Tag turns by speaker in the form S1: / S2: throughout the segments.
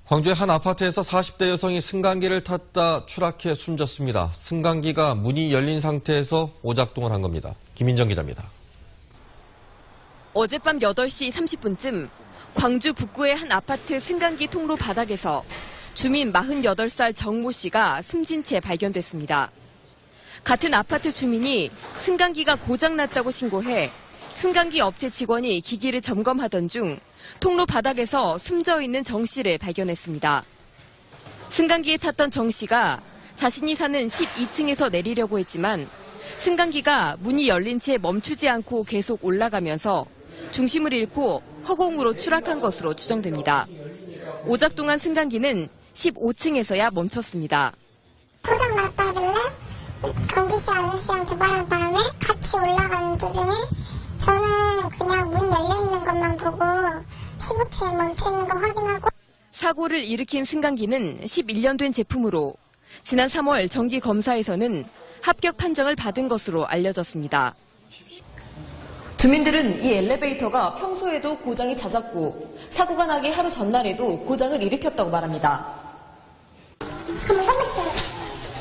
S1: 광주의 한 아파트에서 40대 여성이 승강기를 탔다 추락해 숨졌습니다. 승강기가 문이 열린 상태에서 오작동을 한 겁니다. 김인정 기자입니다.
S2: 어젯밤 8시 30분쯤 광주 북구의 한 아파트 승강기 통로 바닥에서 주민 48살 정모 씨가 숨진 채 발견됐습니다. 같은 아파트 주민이 승강기가 고장났다고 신고해 승강기 업체 직원이 기기를 점검하던 중 통로 바닥에서 숨져 있는 정 씨를 발견했습니다. 승강기에 탔던 정 씨가 자신이 사는 12층에서 내리려고 했지만 승강기가 문이 열린 채 멈추지 않고 계속 올라가면서 중심을 잃고 허공으로 추락한 것으로 추정됩니다. 오작동한 승강기는 15층에서야 멈췄습니다.
S3: 고장났다길래 경비실 아저씨한테 말한 다음에 같이 올라가는 도중에 저는 그냥 문 열려있는 것만 보고 15층에 멈춰있는 거 확인하고.
S2: 사고를 일으킨 승강기는 11년 된 제품으로 지난 3월 정기검사에서는 합격 판정을 받은 것으로 알려졌습니다. 주민들은 이 엘리베이터가 평소에도 고장이 잦았고 사고가 나기 하루 전날에도 고장을 일으켰다고 말합니다.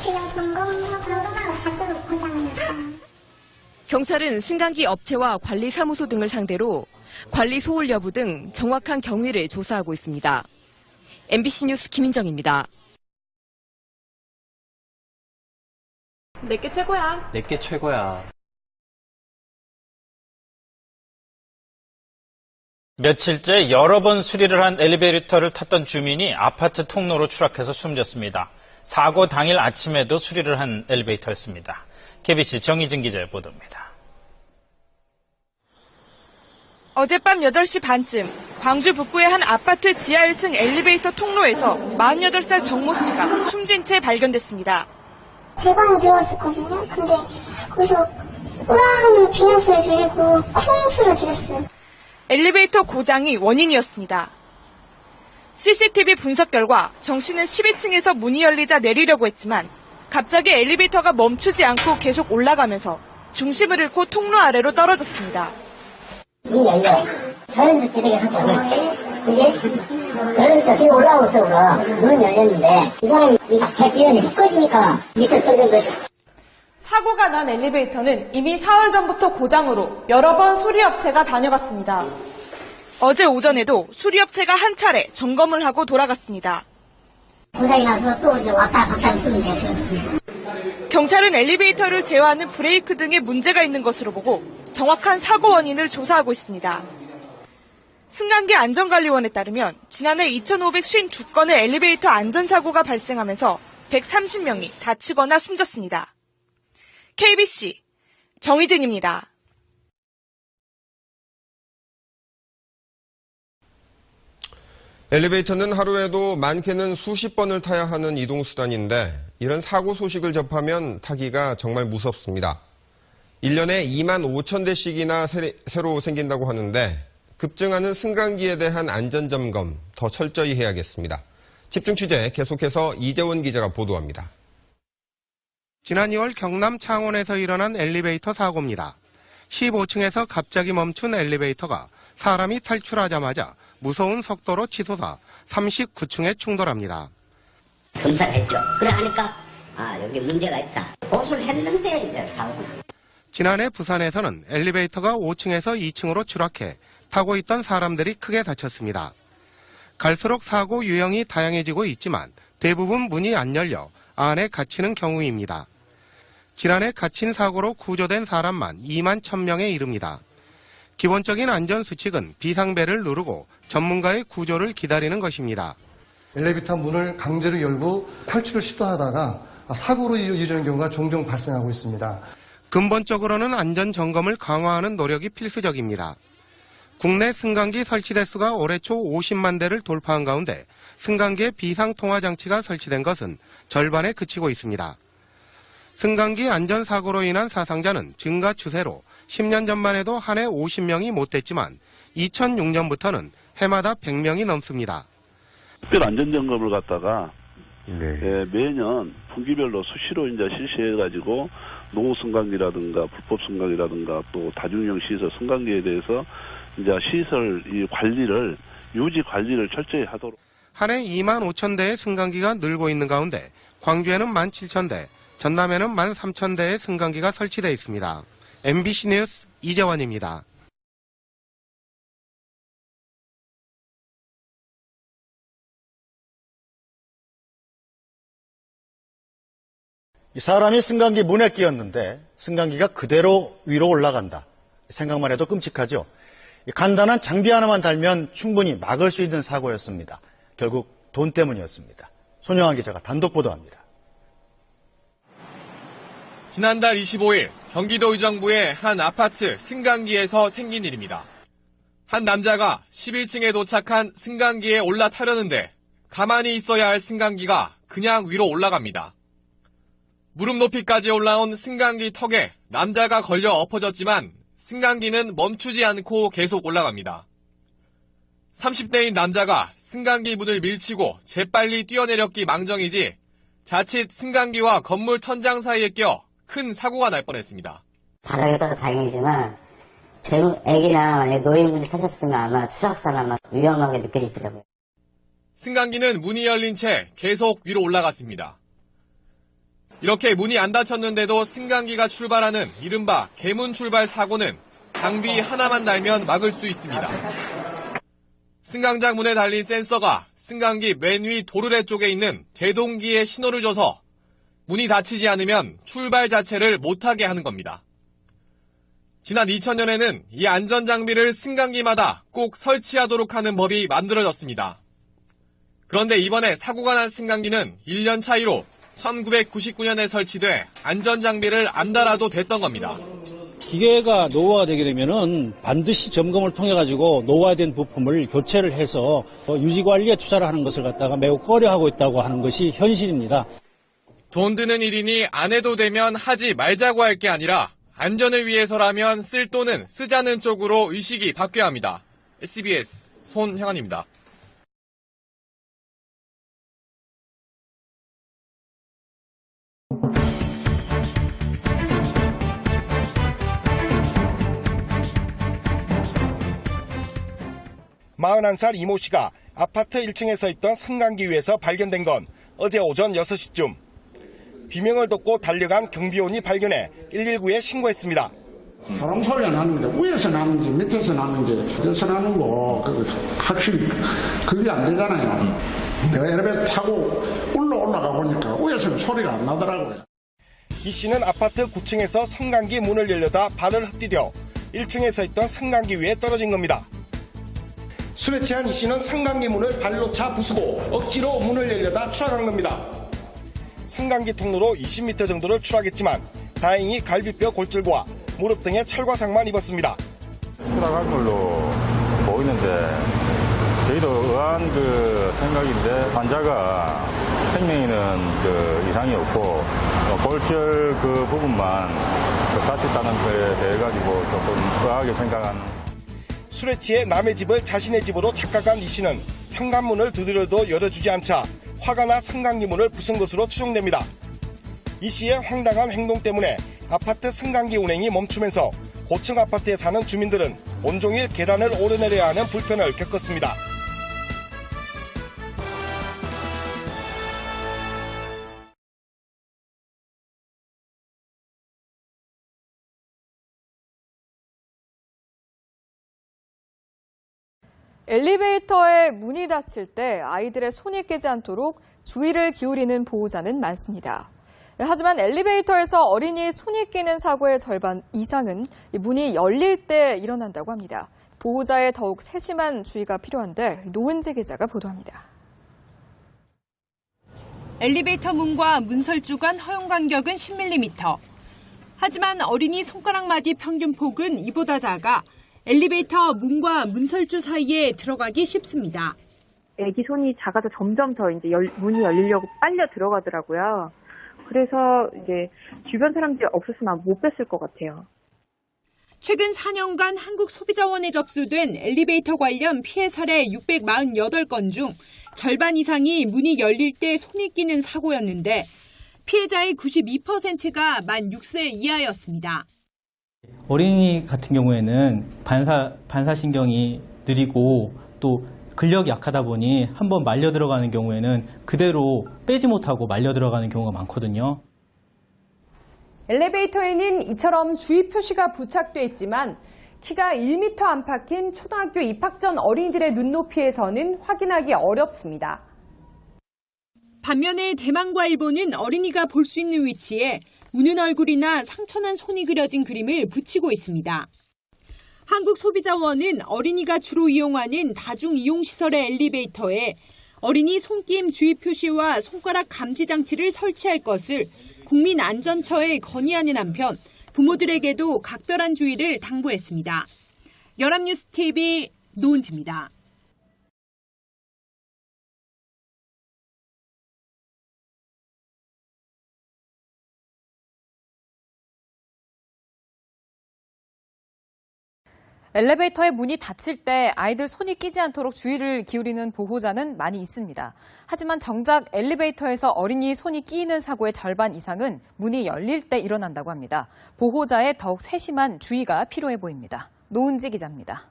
S3: 그냥 점검하고 자주 고장을 났어요.
S2: 경찰은 승강기 업체와 관리사무소 등을 상대로 관리 소홀 여부 등 정확한 경위를 조사하고 있습니다. MBC 뉴스 김인정입니다.
S4: 내게 최고야.
S5: 내게 최고야.
S6: 며칠째 여러 번 수리를 한 엘리베이터를 탔던 주민이 아파트 통로로 추락해서 숨졌습니다. 사고 당일 아침에도 수리를 한 엘리베이터였습니다. KBC 정희진 기자의 보도입니다.
S4: 어젯밤 8시 반쯤 광주 북구의 한 아파트 지하 1층 엘리베이터 통로에서 48살 정모 씨가 숨진 채 발견됐습니다.
S3: 제 방에 들어왔었거든요. 근데 거기서 으아 하는 비명소리 들리고 쿵 소리 들렸어요.
S4: 엘리베이터 고장이 원인이었습니다. CCTV 분석 결과 정 씨는 12층에서 문이 열리자 내리려고 했지만 갑자기 엘리베이터가 멈추지 않고 계속 올라가면서 중심을 잃고 통로 아래로 떨어졌습니다.
S7: 문이 열려. 자연스럽게 되게 하죠. 근데 자연스럽게 뒤로 올라오고 있어. 문은 열렸는데 이 사람이 배 뒤에는 흙 꺼지니까 밑에 떨어진 것이.
S4: 사고가 난 엘리베이터는 이미 4월 전부터 고장으로 여러 번 수리업체가 다녀갔습니다. 어제 오전에도 수리업체가 한 차례 점검을 하고 돌아갔습니다.
S7: 고장이 나서 또 이제 왔다 갔다 하는 소리가 들었습니다.
S4: 경찰은 엘리베이터를 제어하는 브레이크 등에 문제가 있는 것으로 보고 정확한 사고 원인을 조사하고 있습니다. 승강기 안전관리원에 따르면 지난해 2,552건의 엘리베이터 안전사고가 발생하면서 130명이 다치거나 숨졌습니다. KBC 정희진입니다.
S8: 엘리베이터는 하루에도 많게는 수십 번을 타야 하는 이동수단인데 이런 사고 소식을 접하면 타기가 정말 무섭습니다. 1년에 2만 5천 대씩이나 새로 생긴다고 하는데 급증하는 승강기에 대한 안전점검 더 철저히 해야겠습니다. 집중 취재 계속해서 이재원 기자가 보도합니다.
S9: 지난 2월 경남 창원에서 일어난 엘리베이터 사고입니다. 15층에서 갑자기 멈춘 엘리베이터가 사람이 탈출하자마자 무서운 속도로 치솟아 39층에 충돌합니다.
S7: 검사를 했죠. 그래 하니까 여기 문제가 있다. 보수를 했는데 이제 사고.
S9: 지난해 부산에서는 엘리베이터가 5층에서 2층으로 추락해 타고 있던 사람들이 크게 다쳤습니다. 갈수록 사고 유형이 다양해지고 있지만 대부분 문이 안 열려 안에 갇히는 경우입니다. 지난해 갇힌 사고로 구조된 사람만 2만 1,000명에 이릅니다. 기본적인 안전수칙은 비상벨을 누르고 전문가의 구조를 기다리는 것입니다.
S10: 엘리베이터 문을 강제로 열고 탈출을 시도하다가 사고로 이어지는 경우가 종종 발생하고 있습니다.
S9: 근본적으로는 안전점검을 강화하는 노력이 필수적입니다. 국내 승강기 설치 대수가 올해 초 50만 대를 돌파한 가운데 승강기에 비상통화장치가 설치된 것은 절반에 그치고 있습니다. 승강기 안전사고로 인한 사상자는 증가 추세로 10년 전만 해도 한 해 50명이 못 됐지만 2006년부터는 해마다 100명이 넘습니다.
S11: 특별 안전점검을 갖다가 매년 분기별로 수시로 이제 실시해가지고 노후 승강기라든가 불법 승강기라든가 또 다중이용 시설 승강기에 대해서 이제 시설 이 관리를 유지 관리를 철저히 하도록.
S9: 한 해 2만 5천 대의 승강기가 늘고 있는 가운데 광주에는 1만 7천 대, 전남에는 1만 3천 대의 승강기가 설치되어 있습니다. MBC 뉴스 이재원입니다.
S5: 사람이 승강기 문에 끼었는데 승강기가 그대로 위로 올라간다. 생각만 해도 끔찍하죠. 간단한 장비 하나만 달면 충분히 막을 수 있는 사고였습니다. 결국 돈 때문이었습니다. 손영환 기자가 단독 보도합니다.
S12: 지난달 25일 경기도 의정부의 한 아파트 승강기에서 생긴 일입니다. 한 남자가 11층에 도착한 승강기에 올라타려는데 가만히 있어야 할 승강기가 그냥 위로 올라갑니다. 무릎 높이까지 올라온 승강기 턱에 남자가 걸려 엎어졌지만 승강기는 멈추지 않고 계속 올라갑니다. 30대인 남자가 승강기 문을 밀치고 재빨리 뛰어내렸기 망정이지 자칫 승강기와 건물 천장 사이에 껴 큰 사고가 날 뻔했습니다.
S7: 바닥에다가 다행이지만 애기나 만약에 노인분이 타셨으면 아마 추락사나 아마 위험하게 느껴지더라고요.
S12: 승강기는 문이 열린 채 계속 위로 올라갔습니다. 이렇게 문이 안 닫혔는데도 승강기가 출발하는 이른바 개문 출발 사고는 장비 하나만 달면 막을 수 있습니다. 승강장 문에 달린 센서가 승강기 맨 위 도르래 쪽에 있는 제동기에 신호를 줘서 문이 닫히지 않으면 출발 자체를 못하게 하는 겁니다. 지난 2000년에는 이 안전장비를 승강기마다 꼭 설치하도록 하는 법이 만들어졌습니다. 그런데 이번에 사고가 난 승강기는 1년 차이로 1999년에 설치돼 안전장비를 안 달아도 됐던 겁니다.
S13: 기계가 노후화되게 되면은 반드시 점검을 통해 가지고 노후화된 부품을 교체를 해서 유지관리에 투자를 하는 것을 갖다가 매우 꺼려하고 있다고 하는 것이 현실입니다.
S12: 돈 드는 일이니 안 해도 되면 하지 말자고 할 게 아니라 안전을 위해서라면 쓸 돈은 쓰자는 쪽으로 의식이 바뀌어야 합니다. SBS 손형환입니다.
S14: (41살) 이모 씨가 아파트 1층에 서 있던 승강기 위에서 발견된 건 어제 오전 6시쯤. 비명을 듣고 달려간 경비원이 발견해 119에 신고했습니다.
S15: 바람 소리가 나는데 위에서 나는지 밑에서 나는지 어디서 나는 거 확실히 그게 안 되잖아요. 내가 엘리베이터 타고 올라가 보니까 위에서는 소리가 안 나더라고요.
S14: 이 씨는 아파트 9층에서 승강기 문을 열려다 발을 헛디뎌 1층에 서 있던 승강기 위에 떨어진 겁니다. 술에 취한 이 씨는 승강기 문을 발로 차 부수고 억지로 문을 열려다 추락한 겁니다. 승강기 통로로 20m 정도를 추락했지만 다행히 갈비뼈 골절과 무릎 등의 찰과상만 입었습니다.
S16: 추락한 걸로 보이는데 저희도 의아한 생각인데 환자가 생명에는 이상이 없고 골절 부분만 다쳤다는 거에 대해 가지고 조금 의아하게 생각하는.
S14: 술에 취해 남의 집을 자신의 집으로 착각한 이 씨는 현관문을 두드려도 열어주지 않자 화가 나 승강기 문을 부순 것으로 추정됩니다. 이 씨의 황당한 행동 때문에 아파트 승강기 운행이 멈추면서 고층 아파트에 사는 주민들은 온종일 계단을 오르내려야 하는 불편을 겪었습니다.
S17: 엘리베이터에 문이 닫힐 때 아이들의 손이 깨지 않도록 주의를 기울이는 보호자는 많습니다. 하지만 엘리베이터에서 어린이의 손이 끼는 사고의 절반 이상은 문이 열릴 때 일어난다고 합니다. 보호자의 더욱 세심한 주의가 필요한데 노은재 기자가 보도합니다.
S18: 엘리베이터 문과 문설주 간 허용 간격은 10mm. 하지만 어린이 손가락 마디 평균 폭은 이보다 작아 엘리베이터 문과 문설주 사이에 들어가기 쉽습니다.
S19: 애기 손이 작아서 점점 더 이제 문이 열리려고 빨려 들어가더라고요. 그래서 이제 주변 사람들이 없었으면 못 뺐을 것 같아요.
S18: 최근 4년간 한국소비자원에 접수된 엘리베이터 관련 피해 사례 648건 중 절반 이상이 문이 열릴 때 손이 끼는 사고였는데 피해자의 92%가 만 6세 이하였습니다.
S20: 어린이 같은 경우에는 반사신경이 느리고 또 근력이 약하다 보니 한번 말려 들어가는 경우에는 그대로 빼지 못하고 말려 들어가는 경우가 많거든요.
S18: 엘리베이터에는 이처럼 주의 표시가 부착돼 있지만 키가 1m 안팎인 초등학교 입학 전 어린이들의 눈높이에서는 확인하기 어렵습니다. 반면에 대만과 일본은 어린이가 볼 수 있는 위치에 우는 얼굴이나 상처난 손이 그려진 그림을 붙이고 있습니다. 한국소비자원은 어린이가 주로 이용하는 다중이용시설의 엘리베이터에 어린이 손김 주의 표시와 손가락 감지 장치를 설치할 것을 국민안전처에 건의하는 한편 부모들에게도 각별한 주의를 당부했습니다. 연합뉴스TV 노은지입니다.
S17: 엘리베이터의 문이 닫힐 때 아이들 손이 끼지 않도록 주의를 기울이는 보호자는 많이 있습니다. 하지만 정작 엘리베이터에서 어린이 손이 끼이는 사고의 절반 이상은 문이 열릴 때 일어난다고 합니다. 보호자의 더욱 세심한 주의가 필요해 보입니다. 노은지 기자입니다.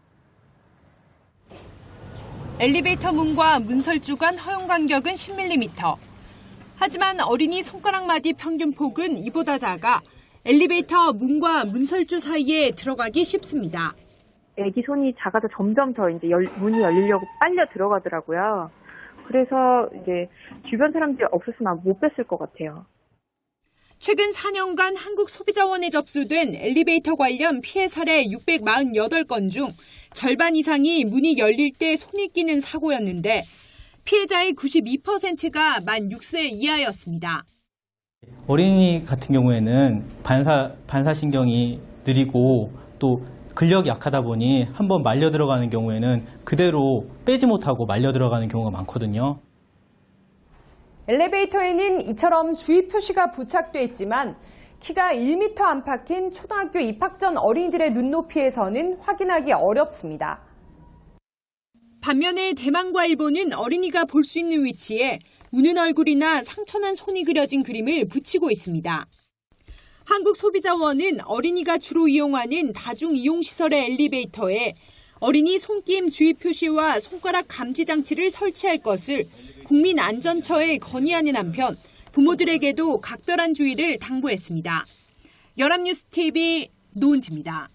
S18: 엘리베이터 문과 문설주 간 허용 간격은 10mm. 하지만 어린이 손가락 마디 평균 폭은 이보다 작아 엘리베이터 문과 문설주 사이에 들어가기 쉽습니다.
S19: 애기 손이 작아서 점점 더 이제 문이 열리려고 빨려 들어가더라고요. 그래서 이제 주변 사람들이 없었으면 못 뺐을 것 같아요.
S18: 최근 4년간 한국소비자원에 접수된 엘리베이터 관련 피해 사례 648건 중 절반 이상이 문이 열릴 때 손이 끼는 사고였는데 피해자의 92%가 만 6세 이하였습니다.
S20: 어린이 같은 경우에는 반사신경이 느리고 또 근력이 약하다 보니 한번 말려 들어가는 경우에는 그대로 빼지 못하고 말려 들어가는 경우가 많거든요.
S18: 엘리베이터에는 이처럼 주의 표시가 부착돼 있지만 키가 1m 안팎인 초등학교 입학 전 어린이들의 눈높이에서는 확인하기 어렵습니다. 반면에 대만과 일본은 어린이가 볼 수 있는 위치에 우는 얼굴이나 상처난 손이 그려진 그림을 붙이고 있습니다. 한국소비자원은 어린이가 주로 이용하는 다중이용시설의 엘리베이터에 어린이 손김 주의 표시와 손가락 감지 장치를 설치할 것을 국민안전처에 건의하는 한편 부모들에게도 각별한 주의를 당부했습니다. 연합뉴스TV 노은지입니다.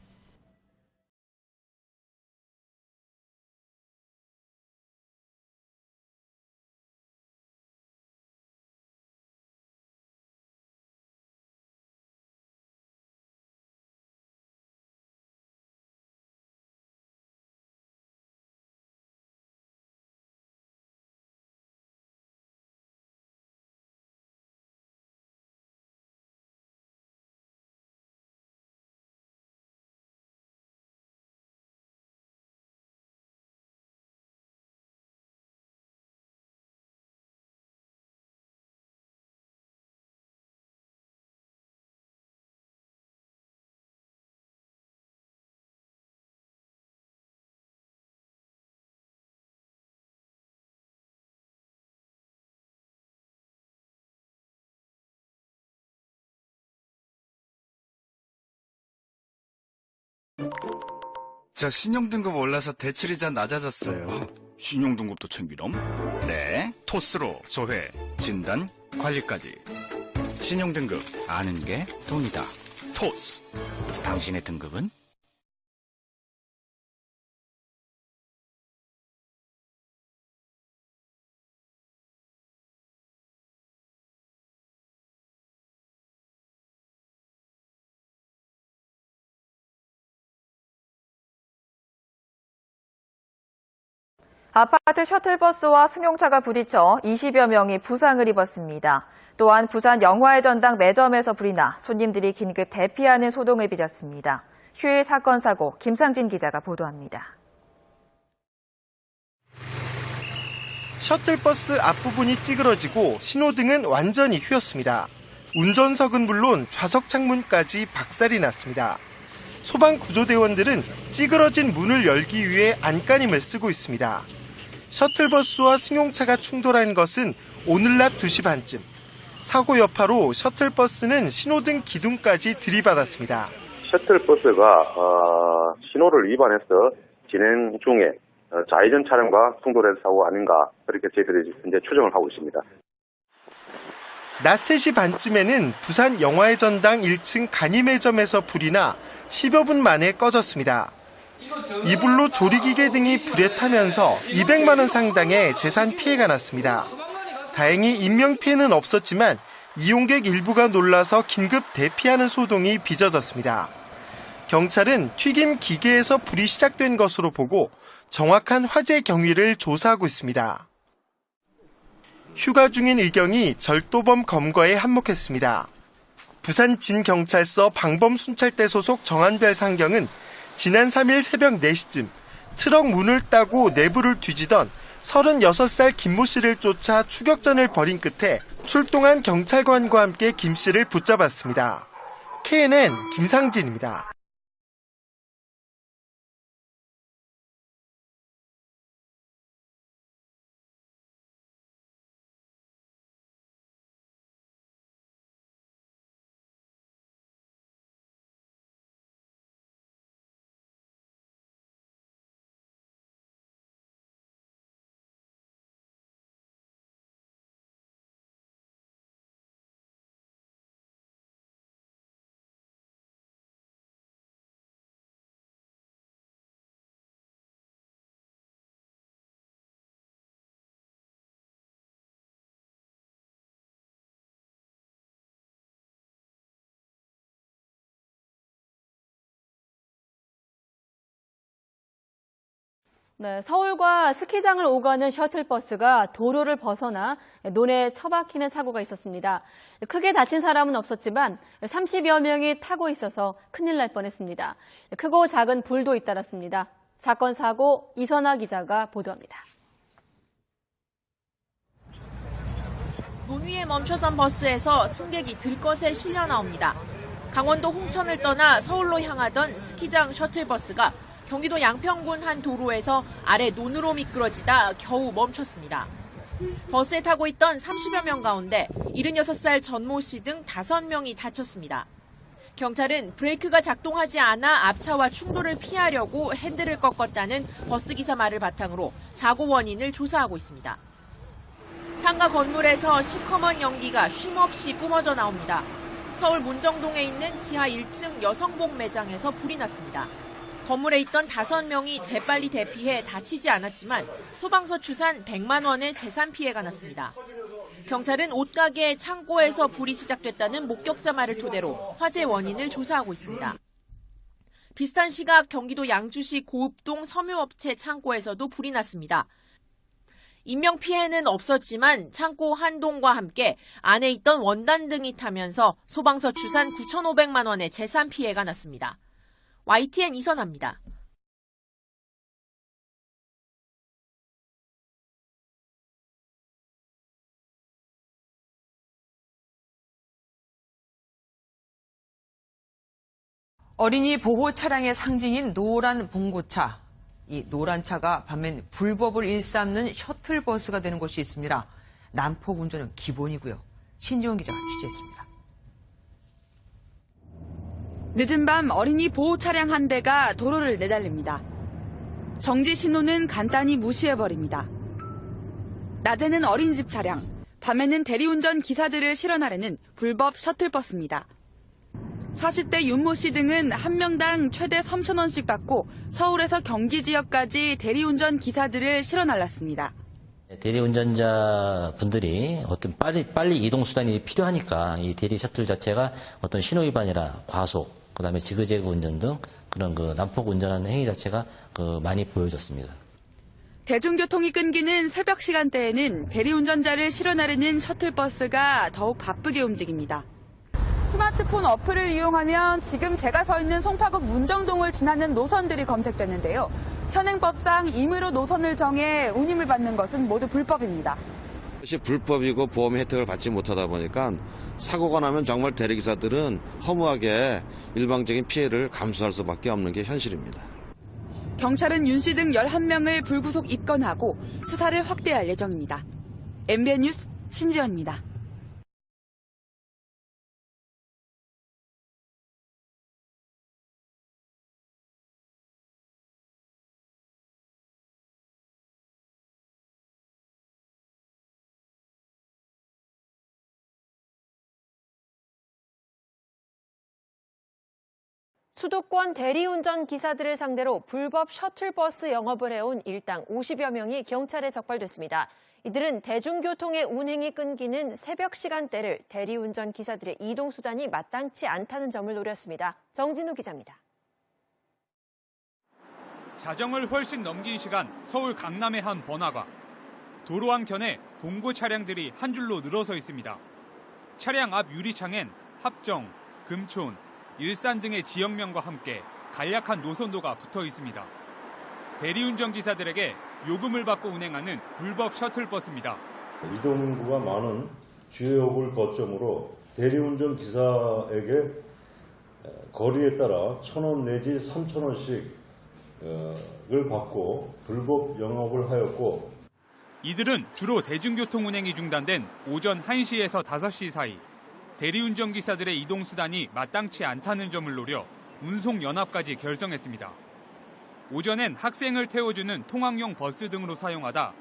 S21: 저 신용등급 올라서 대출이자 낮아졌어요.
S22: 신용등급도 챙기렴?
S21: 네, 토스로 조회, 진단, 관리까지. 신용등급 아는 게 돈이다. 토스. 당신의 등급은?
S23: 아파트 셔틀버스와 승용차가 부딪혀 20여 명이 부상을 입었습니다. 또한 부산 영화의 전당 매점에서 불이 나 손님들이 긴급 대피하는 소동을 빚었습니다. 휴일 사건 사고 김상진 기자가 보도합니다.
S14: 셔틀버스 앞부분이 찌그러지고 신호등은 완전히 휘었습니다. 운전석은 물론 좌석 창문까지 박살이 났습니다. 소방구조대원들은 찌그러진 문을 열기 위해 안간힘을 쓰고 있습니다. 셔틀버스와 승용차가 충돌한 것은 오늘 낮 2시 반쯤. 사고 여파로 셔틀버스는 신호등 기둥까지 들이받았습니다.
S24: 셔틀버스가 신호를 위반해서 진행 중에
S1: 좌회전 차량과 충돌해서 사고 아닌가 그렇게 저희들이 현재 추정을 하고 있습니다.
S14: 낮 3시 반쯤에는 부산 영화의 전당 1층 간이매점에서 불이 나 10여 분 만에 꺼졌습니다. 이불로 조리기계 등이 불에 타면서 200만 원 상당의 재산 피해가 났습니다. 다행히 인명피해는 없었지만 이용객 일부가 놀라서 긴급 대피하는 소동이 빚어졌습니다. 경찰은 튀김 기계에서 불이 시작된 것으로 보고 정확한 화재 경위를 조사하고 있습니다. 휴가 중인 의경이 절도범 검거에 한몫했습니다. 부산 진경찰서 방범순찰대 소속 정한별 상경은 지난 3일 새벽 4시쯤 트럭 문을 따고 내부를 뒤지던 36살 김모 씨를 쫓아 추격전을 벌인 끝에 출동한 경찰관과 함께 김 씨를 붙잡았습니다. KNN 김상진입니다.
S2: 네, 서울과 스키장을 오가는 셔틀버스가 도로를 벗어나 논에 처박히는 사고가 있었습니다. 크게 다친 사람은 없었지만 30여 명이 타고 있어서 큰일 날 뻔했습니다. 크고 작은 불도 잇따랐습니다. 사건 사고 이선아 기자가 보도합니다.
S6: 논 위에 멈춰선 버스에서 승객이 들것에 실려 나옵니다. 강원도 홍천을 떠나 서울로 향하던 스키장 셔틀버스가 경기도 양평군 한 도로에서 아래 논으로 미끄러지다 겨우 멈췄습니다. 버스에 타고 있던 30여 명 가운데 76살 전모 씨 등 5명이 다쳤습니다. 경찰은 브레이크가 작동하지 않아 앞차와 충돌을 피하려고 핸들을 꺾었다는 버스기사 말을 바탕으로 사고 원인을 조사하고 있습니다. 상가 건물에서 시커먼 연기가 쉼없이 뿜어져 나옵니다. 서울 문정동에 있는 지하 1층 여성복 매장에서 불이 났습니다. 건물에 있던 5명이 재빨리 대피해 다치지 않았지만 소방서 추산 100만 원의 재산 피해가 났습니다. 경찰은 옷가게 창고에서 불이 시작됐다는 목격자 말을 토대로 화재 원인을 조사하고 있습니다. 비슷한 시각 경기도 양주시 고읍동 섬유업체 창고에서도 불이 났습니다. 인명피해는 없었지만 창고 한 동과 함께 안에 있던 원단 등이 타면서 소방서 추산 9,500만 원의 재산 피해가 났습니다. YTN 이선아입니다.
S24: 어린이 보호 차량의 상징인 노란 봉고차. 이 노란 차가 반면 불법을 일삼는 셔틀버스가 되는 곳이 있습니다. 난폭 운전은 기본이고요. 신지원 기자가 취재했습니다.
S25: 늦은 밤 어린이 보호 차량 한 대가 도로를 내달립니다. 정지 신호는 간단히 무시해버립니다. 낮에는 어린이집 차량, 밤에는 대리운전 기사들을 실어나르는 불법 셔틀버스입니다. 40대 윤모 씨 등은 한 명당 최대 3,000원씩 받고 서울에서 경기 지역까지 대리운전 기사들을 실어날랐습니다.
S26: 대리운전자 분들이 어떤 빨리 이동수단이 필요하니까 이 대리 셔틀 자체가 어떤 신호위반이나 과속, 그다음에 지그재그 운전 등 그런 난폭 운전하는 행위 자체가 많이 보여졌습니다.
S25: 대중교통이 끊기는 새벽 시간대에는 대리운전자를 실어나르는 셔틀버스가 더욱 바쁘게 움직입니다. 스마트폰 어플을 이용하면 지금 제가 서 있는 송파구 문정동을 지나는 노선들이 검색되는데요. 현행법상 임의로 노선을 정해 운임을 받는 것은 모두 불법입니다.
S27: 이것이 불법이고 보험 혜택을 받지 못하다 보니까 사고가 나면 정말 대리기사들은 허무하게 일방적인 피해를 감수할 수밖에 없는 게 현실입니다.
S25: 경찰은 윤 씨 등 11명을 불구속 입건하고 수사를 확대할 예정입니다. MBN 뉴스 신지연입니다.
S3: 수도권 대리운전 기사들을 상대로 불법 셔틀버스 영업을 해온 일당 50여 명이 경찰에 적발됐습니다. 이들은 대중교통의 운행이 끊기는 새벽 시간대를 대리운전 기사들의 이동수단이 마땅치 않다는 점을 노렸습니다. 정진우 기자입니다.
S4: 자정을 훨씬 넘긴 시간 서울 강남의 한 번화가. 도로 한켠에 봉고 차량들이 한 줄로 늘어서 있습니다. 차량 앞 유리창엔 합정, 금촌, 일산 등의 지역명과 함께 간략한 노선도가 붙어 있습니다. 대리운전 기사들에게 요금을 받고 운행하는 불법 셔틀버스입니다.
S5: 이동 인구가 많은 주요역을 거점으로 대리운전 기사에게 거리에 따라 1,000원 내지 3,000원씩을 받고 불법 영업을 하였고,
S4: 이들은 주로 대중교통 운행이 중단된 오전 1시에서 5시 사이 대리운전 기사들의 이동수단이 마땅치 않다는 점을 노려 운송연합까지 결성했습니다. 오전엔 학생을 태워주는 통학용 버스 등으로 사용하다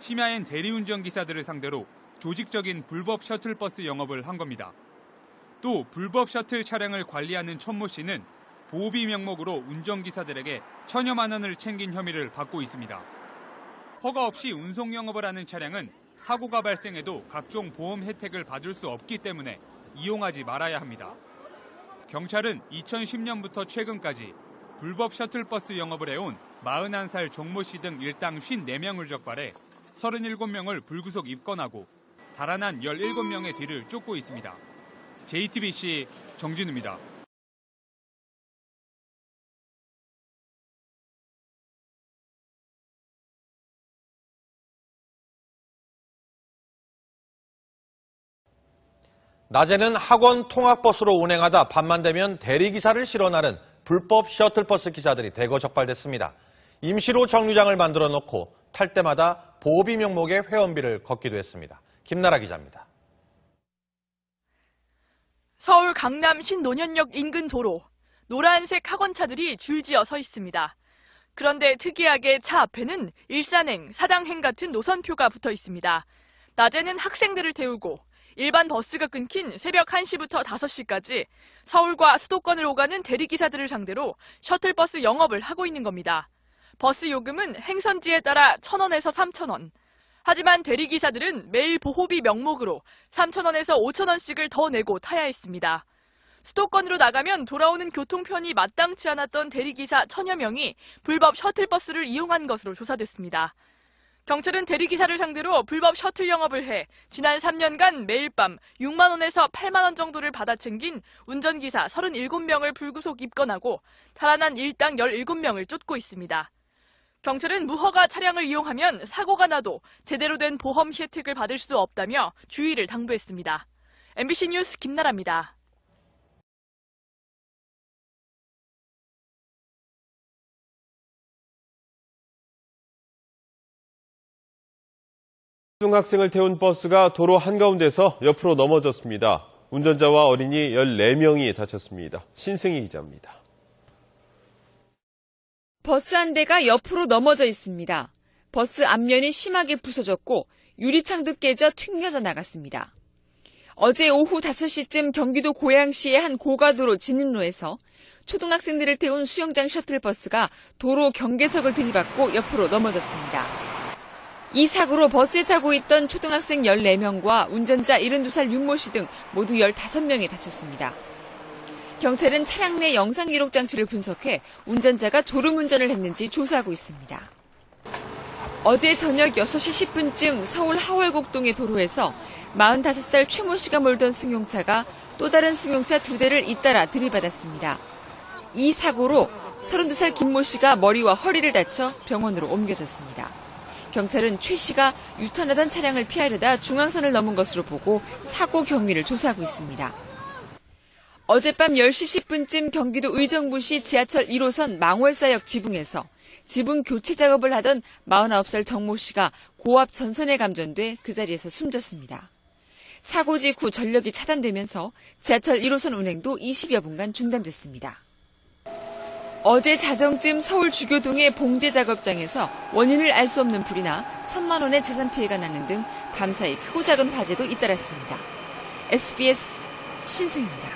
S4: 심야엔 대리운전 기사들을 상대로 조직적인 불법 셔틀버스 영업을 한 겁니다. 또 불법 셔틀 차량을 관리하는 천모 씨는 보호비 명목으로 운전기사들에게 1,000여만 원을 챙긴 혐의를 받고 있습니다. 허가 없이 운송 영업을 하는 차량은 사고가 발생해도 각종 보험 혜택을 받을 수 없기 때문에 이용하지 말아야 합니다. 경찰은 2010년부터 최근까지 불법 셔틀버스 영업을 해온 41살 정모 씨 등 일당 54명을 적발해 37명을 불구속 입건하고 달아난 17명의 뒤를 쫓고 있습니다. JTBC 정진우입니다.
S8: 낮에는 학원 통학버스로 운행하다 밤만 되면 대리기사를 실어나는 불법 셔틀버스 기사들이 대거 적발됐습니다. 임시로 정류장을 만들어 놓고 탈 때마다 보호비 명목의 회원비를 걷기도 했습니다. 김나라 기자입니다.
S9: 서울 강남 신논현역 인근 도로, 노란색 학원차들이 줄지어 서 있습니다. 그런데 특이하게 차 앞에는 일산행, 사당행 같은 노선표가 붙어 있습니다. 낮에는 학생들을 태우고 일반 버스가 끊긴 새벽 1시부터 5시까지 서울과 수도권을 오가는 대리기사들을 상대로 셔틀버스 영업을 하고 있는 겁니다. 버스 요금은 행선지에 따라 1,000원에서 3,000원. 하지만 대리기사들은 매일 보호비 명목으로 3,000원에서 5,000원씩을 더 내고 타야 했습니다. 수도권으로 나가면 돌아오는 교통편이 마땅치 않았던 대리기사 1,000여 명이 불법 셔틀버스를 이용한 것으로 조사됐습니다. 경찰은 대리기사를 상대로 불법 셔틀 영업을 해 지난 3년간 매일 밤 6만 원에서 8만 원 정도를 받아 챙긴 운전기사 37명을 불구속 입건하고 달아난 일당 17명을 쫓고 있습니다. 경찰은 무허가 차량을 이용하면 사고가 나도 제대로 된 보험 혜택을 받을 수 없다며 주의를 당부했습니다. MBC 뉴스 김나라입니다.
S10: 초등학생을 태운 버스가 도로 한가운데서 옆으로 넘어졌습니다. 운전자와 어린이 14명이 다쳤습니다. 신승희 기자입니다.
S11: 버스 한 대가 옆으로 넘어져 있습니다. 버스 앞면이 심하게 부서졌고 유리창도 깨져 튕겨져 나갔습니다. 어제 오후 5시쯤 경기도 고양시의 한 고가도로 진입로에서 초등학생들을 태운 수영장 셔틀버스가 도로 경계석을 들이받고 옆으로 넘어졌습니다. 이 사고로 버스에 타고 있던 초등학생 14명과 운전자 72살 윤모 씨 등 모두 15명이 다쳤습니다. 경찰은 차량 내 영상 기록 장치를 분석해 운전자가 졸음운전을 했는지 조사하고 있습니다. 어제 저녁 6시 10분쯤 서울 하월곡동의 도로에서 45살 최모 씨가 몰던 승용차가 또 다른 승용차 2대를 잇따라 들이받았습니다. 이 사고로 32살 김모 씨가 머리와 허리를 다쳐 병원으로 옮겨졌습니다. 경찰은 최 씨가 유턴하던 차량을 피하려다 중앙선을 넘은 것으로 보고 사고 경위를 조사하고 있습니다. 어젯밤 10시 10분쯤 경기도 의정부시 지하철 1호선 망월사역 지붕에서 지붕 교체 작업을 하던 49살 정모 씨가 고압 전선에 감전돼 그 자리에서 숨졌습니다. 사고 직후 전력이 차단되면서 지하철 1호선 운행도 20여 분간 중단됐습니다. 어제 자정쯤 서울 주교동의 봉제 작업장에서 원인을 알 수 없는 불이 나 1,000만 원의 재산 피해가 나는 등 밤사이 크고 작은 화재도 잇따랐습니다. SBS 신승입니다.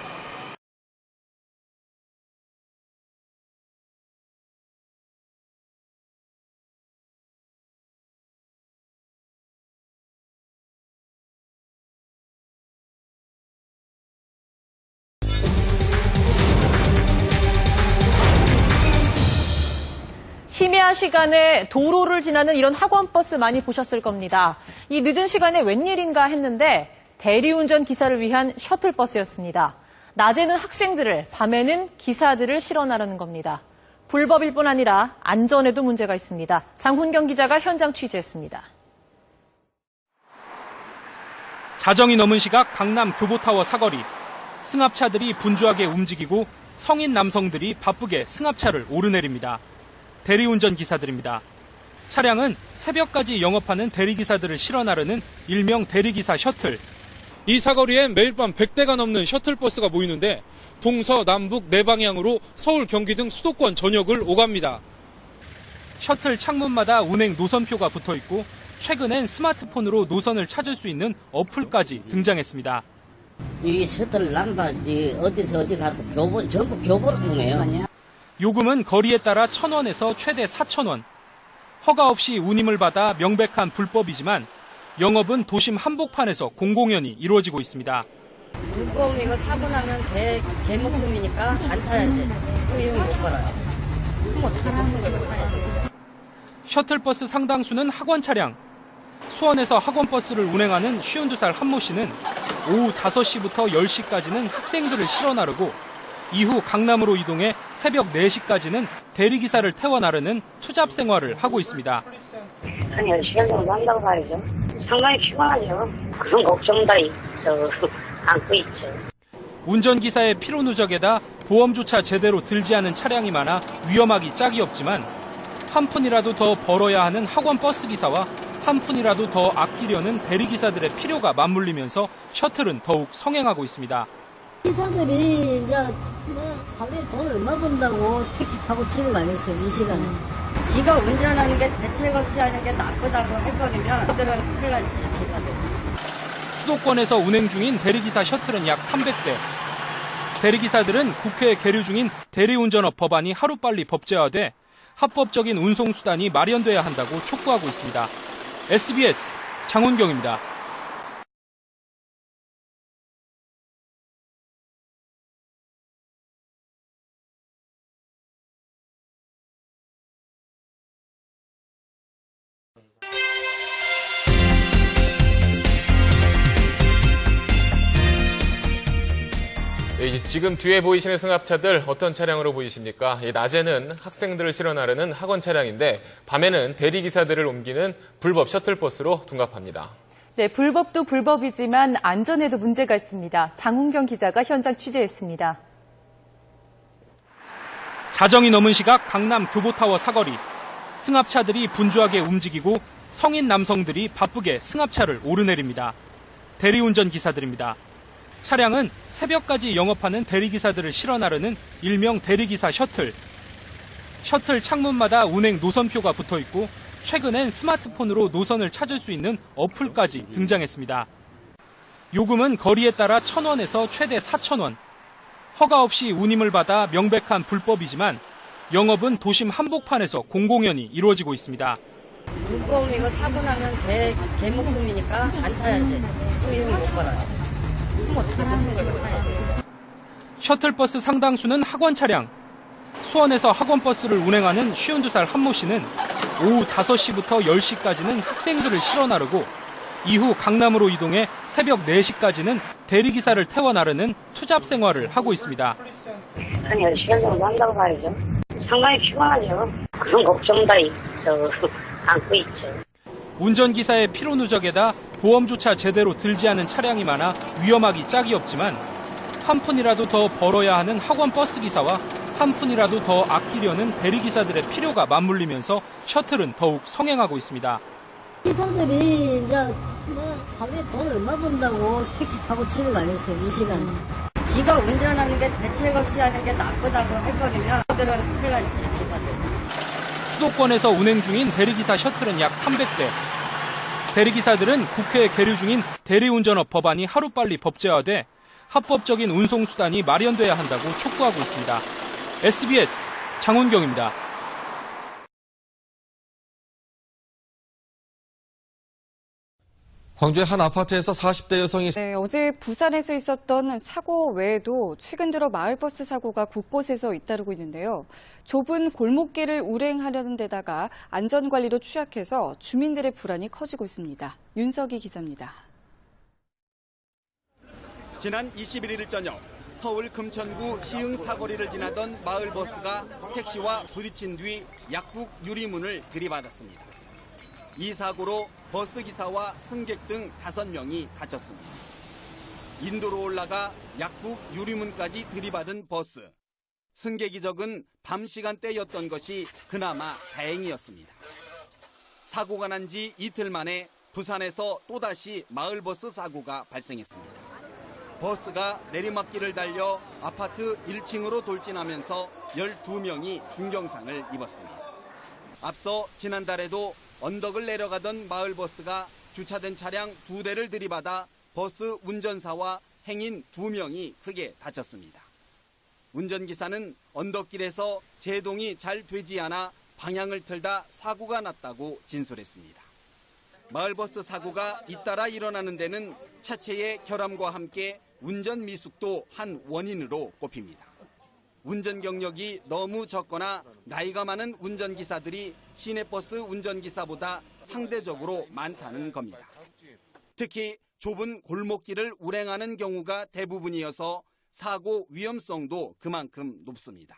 S7: 심야 시간에 도로를 지나는 이런 학원버스 많이 보셨을 겁니다. 이 늦은 시간에 웬일인가 했는데 대리운전 기사를 위한 셔틀버스였습니다. 낮에는 학생들을, 밤에는 기사들을 실어나르는 겁니다. 불법일 뿐 아니라 안전에도 문제가 있습니다. 장훈경 기자가 현장 취재했습니다.
S4: 자정이 넘은 시각 강남 교보타워 사거리. 승합차들이 분주하게 움직이고 성인 남성들이 바쁘게 승합차를 오르내립니다. 대리운전 기사들입니다. 차량은 새벽까지 영업하는 대리기사들을 실어 나르는 일명 대리기사 셔틀. 이 사거리엔 매일 밤 100대가 넘는 셔틀버스가 모이는데 동서남북 네 방향으로 서울, 경기 등 수도권 전역을 오갑니다. 셔틀 창문마다 운행 노선표가 붙어 있고 최근엔 스마트폰으로 노선을 찾을 수 있는 어플까지 등장했습니다.
S12: 이 셔틀 남바지 어디서 어디 가도 전부 교보를 통해요.
S4: 요금은 거리에 따라 1,000원에서 최대 4,000원. 허가 없이 운임을 받아 명백한 불법이지만 영업은 도심 한복판에서 공공연히 이루어지고 있습니다.
S12: 불법 이거 사고 나면 개 목숨이니까 안 타야지. 또 이런 거 못 걸어요. 또 어떻게 목숨 걸고 타야지.
S4: 셔틀버스 상당수는 학원 차량. 수원에서 학원버스를 운행하는 52살 한모 씨는 오후 5시부터 10시까지는 학생들을 실어 나르고 이후 강남으로 이동해 새벽 4시까지는 대리기사를 태워 나르는 투잡 생활을 하고 있습니다.
S13: 한 10시간 정도 한다고 봐야죠. 상당히 피곤하죠. 그런 걱정 다 안고 있죠.
S4: 운전기사의 피로 누적에다 보험조차 제대로 들지 않은 차량이 많아 위험하기 짝이 없지만 한 푼이라도 더 벌어야 하는 학원버스 기사와 한 푼이라도 더 아끼려는 대리기사들의 필요가 맞물리면서 셔틀은 더욱 성행하고 있습니다.
S15: 기사들이 이제 하루에 돈 얼마 번다고 택시 타고 치는 거 아니겠어요, 이 시간에.
S12: 이거 운전하는 게 대책 없이 하는 게 나쁘다고 할 거면 그들은 큰일 나지, 기사들.
S4: 수도권에서 운행 중인 대리기사 셔틀은 약 300대. 대리기사들은 국회에 계류 중인 대리운전업 법안이 하루빨리 법제화돼 합법적인 운송수단이 마련돼야 한다고 촉구하고 있습니다. SBS 장훈경입니다.
S16: 지금 뒤에 보이시는 승합차들 어떤 차량으로 보이십니까? 낮에는 학생들을 실어 나르는 학원 차량인데 밤에는 대리기사들을 옮기는 불법 셔틀버스로 둔갑합니다.
S7: 네, 불법도 불법이지만 안전에도 문제가 있습니다. 장훈경 기자가 현장 취재했습니다.
S4: 자정이 넘은 시각 강남 교보타워 사거리. 승합차들이 분주하게 움직이고 성인 남성들이 바쁘게 승합차를 오르내립니다. 대리운전 기사들입니다. 차량은 새벽까지 영업하는 대리기사들을 실어 나르는 일명 대리기사 셔틀. 셔틀 창문마다 운행 노선표가 붙어 있고 최근엔 스마트폰으로 노선을 찾을 수 있는 어플까지 등장했습니다. 요금은 거리에 따라 1,000원에서 최대 4,000원. 허가 없이 운임을 받아 명백한 불법이지만 영업은 도심 한복판에서 공공연히 이루어지고 있습니다.
S12: 불법 이거 사고 나면 개 목숨이니까 안 타야지. 또 이런 거 못 걸어요. 어떻게 목숨 걸고 타야지.
S4: 셔틀버스 상당수는 학원 차량. 수원에서 학원버스를 운행하는 52살 한모 씨는 오후 5시부터 10시까지는 학생들을 실어 나르고 이후 강남으로 이동해 새벽 4시까지는 대리기사를 태워 나르는 투잡 생활을 하고 있습니다.
S13: 한 10시간 정도 한다고 봐야죠. 상당히 피곤하죠. 그런 걱정 다 안고 있죠.
S4: 운전기사의 피로 누적에다 보험조차 제대로 들지 않은 차량이 많아 위험하기 짝이 없지만 한 푼이라도 더 벌어야 하는 학원버스 기사와 한 푼이라도 더 아끼려는 대리기사들의 필요가 맞물리면서 셔틀은 더욱 성행하고 있습니다.
S15: 기사들이 이제 하루에 돈 얼마 번다고 택시 타고 치는 거 아니겠어요, 이 시간에.
S12: 이거 운전하는 게 대책 없이 하는 게 나쁘다고 할 거면 그들은 큰일 나지, 기사들.
S4: 수도권에서 운행 중인 대리기사 셔틀은 약 300대. 대리기사들은 국회에 계류 중인 대리운전업 법안이 하루빨리 법제화돼 합법적인 운송수단이 마련돼야 한다고 촉구하고 있습니다. SBS 장훈경입니다.
S17: 광주의 한 아파트에서 40대 여성이
S18: 어제 부산에서 있었던 사고 외에도 최근 들어 마을버스 사고가 곳곳에서 잇따르고 있는데요. 좁은 골목길을 운행하려는 데다가 안전관리도 취약해서 주민들의 불안이 커지고 있습니다. 윤석희 기자입니다.
S19: 지난 21일 저녁 서울 금천구 시흥 사거리를 지나던 마을버스가 택시와 부딪힌 뒤 약국 유리문을 들이받았습니다. 이 사고로 버스기사와 승객 등 5명이 다쳤습니다. 인도로 올라가 약국 유리문까지 들이받은 버스. 승객이 적은 밤 시간대였던 것이 그나마 다행이었습니다. 사고가 난 지 이틀 만에 부산에서 또다시 마을버스 사고가 발생했습니다. 버스가 내리막길을 달려 아파트 1층으로 돌진하면서 12명이 중경상을 입었습니다. 앞서 지난달에도 언덕을 내려가던 마을버스가 주차된 차량 2대를 들이받아 버스 운전사와 행인 2명이 크게 다쳤습니다. 운전기사는 언덕길에서 제동이 잘 되지 않아 방향을 틀다 사고가 났다고 진술했습니다. 마을버스 사고가 잇따라 일어나는 데는 차체의 결함과 함께 운전 미숙도 한 원인으로 꼽힙니다. 운전 경력이 너무 적거나 나이가 많은 운전기사들이 시내버스 운전기사보다 상대적으로 많다는 겁니다. 특히 좁은 골목길을 운행하는 경우가 대부분이어서 사고 위험성도 그만큼 높습니다.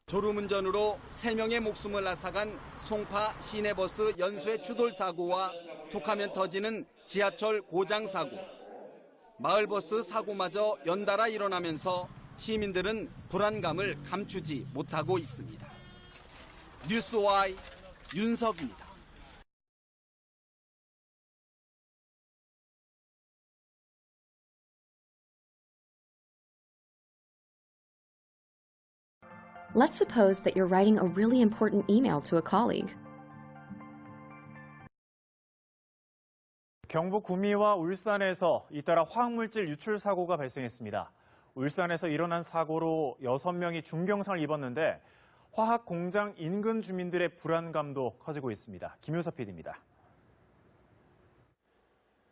S19: 졸음운전으로 3명의 목숨을 앗아간 송파 시내버스 연쇄 추돌 사고와 툭하면 터지는 지하철 고장 사고, 마을버스 사고마저 연달아 일어나면서 시민들은 불안감을 감추지 못하고 있습니다. 뉴스와이 윤석입니다.
S20: Let's suppose that you're writing a really important email to a colleague.
S21: 경북 구미와 울산에서 잇따라 화학물질 유출 사고가 발생했습니다. 울산에서 일어난 사고로 6명이 중경상을 입었는데 화학 공장 인근 주민들의 불안감도 커지고 있습니다. 김효섭 PD입니다.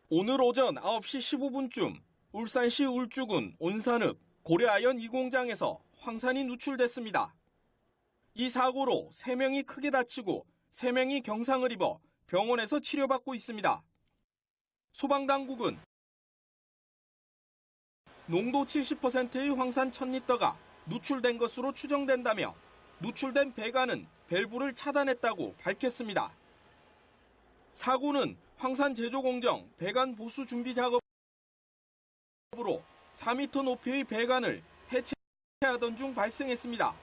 S22: 오늘 오전 9시 15분쯤 울산시 울주군 온산읍 고려아연 2공장에서 황산이 누출됐습니다. 이 사고로 3명이 크게 다치고 3명이 경상을 입어 병원에서 치료받고 있습니다. 소방당국은 농도 70%의 황산 1000리터가 누출된 것으로 추정된다며 누출된 배관은 밸브를 차단했다고 밝혔습니다. 사고는 황산 제조 공정 배관 보수 준비 작업으로 4m 높이의 배관을 해체하던 중 발생했습니다.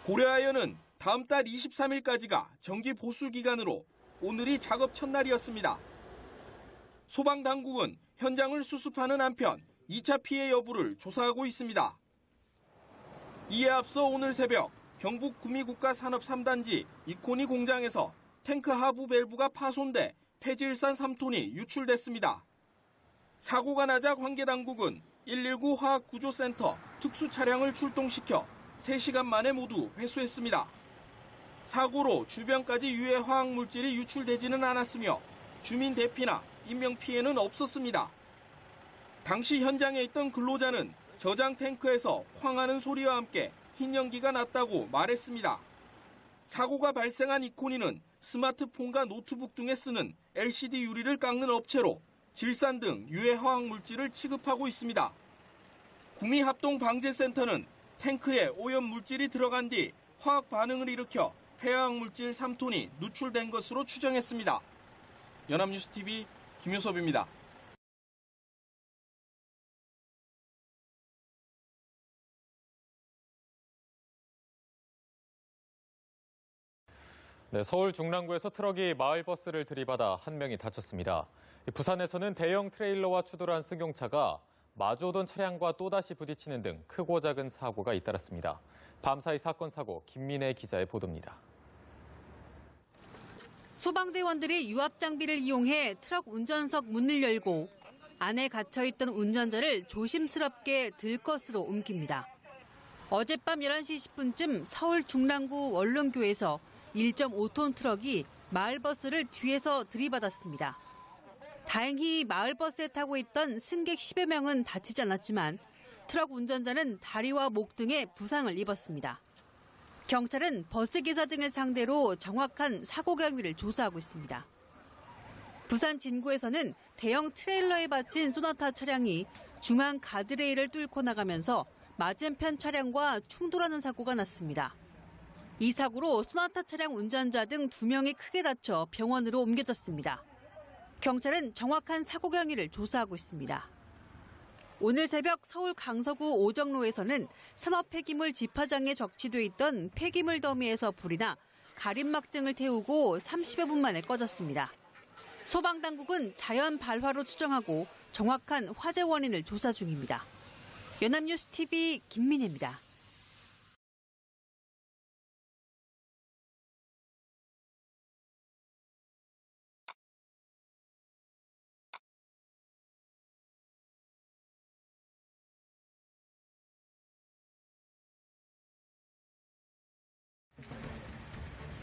S22: 고려아연은 다음 달 23일까지가 정기 보수 기간으로 오늘이 작업 첫날이었습니다. 소방당국은 현장을 수습하는 한편 2차 피해 여부를 조사하고 있습니다. 이에 앞서 오늘 새벽 경북 구미국가산업 3단지 이코니 공장에서 탱크 하부 밸브가 파손돼 폐지일산 3톤이 유출됐습니다. 사고가 나자 관계당국은 119 화학구조센터 특수 차량을 출동시켜 3시간 만에 모두 회수했습니다. 사고로 주변까지 유해 화학물질이 유출되지는 않았으며 주민 대피나 인명피해는 없었습니다. 당시 현장에 있던 근로자는 저장 탱크에서 쾅하는 소리와 함께 흰 연기가 났다고 말했습니다. 사고가 발생한 이코니는 스마트폰과 노트북 등에 쓰는 LCD 유리를 깎는 업체로 질산 등 유해 화학물질을 취급하고 있습니다. 구미합동방재센터는 탱크에 오염물질이 들어간 뒤 화학 반응을 일으켜 폐화학물질 3톤이 누출된 것으로 추정했습니다. 연합뉴스TV 김효섭입니다.
S16: 네, 서울 중랑구에서 트럭이 마을버스를 들이받아 1명이 다쳤습니다. 부산에서는 대형 트레일러와 추돌한 승용차가 마주오던 차량과 또다시 부딪히는 등 크고 작은 사고가 잇따랐습니다. 밤사이 사건 사고 김민혜 기자의 보도입니다.
S23: 소방대원들이 유압 장비를 이용해 트럭 운전석 문을 열고 안에 갇혀있던 운전자를 조심스럽게 들것으로 옮깁니다. 어젯밤 11시 10분쯤 서울 중랑구 원룸교에서 1.5톤 트럭이 마을버스를 뒤에서 들이받았습니다. 다행히 마을버스에 타고 있던 승객 10여 명은 다치지 않았지만 트럭 운전자는 다리와 목 등에 부상을 입었습니다. 경찰은 버스기사 등을 상대로 정확한 사고 경위를 조사하고 있습니다. 부산 진구에서는 대형 트레일러에 받친 소나타 차량이 중앙 가드레일을 뚫고 나가면서 맞은편 차량과 충돌하는 사고가 났습니다. 이 사고로 소나타 차량 운전자 등 2명이 크게 다쳐 병원으로 옮겨졌습니다. 경찰은 정확한 사고 경위를 조사하고 있습니다. 오늘 새벽 서울 강서구 오정로에서는 산업 폐기물 집화장에 적치돼 있던 폐기물 더미에서 불이 나 가림막 등을 태우고 30여 분 만에 꺼졌습니다. 소방당국은 자연 발화로 추정하고 정확한 화재 원인을 조사 중입니다. 연합뉴스TV 김민혜입니다.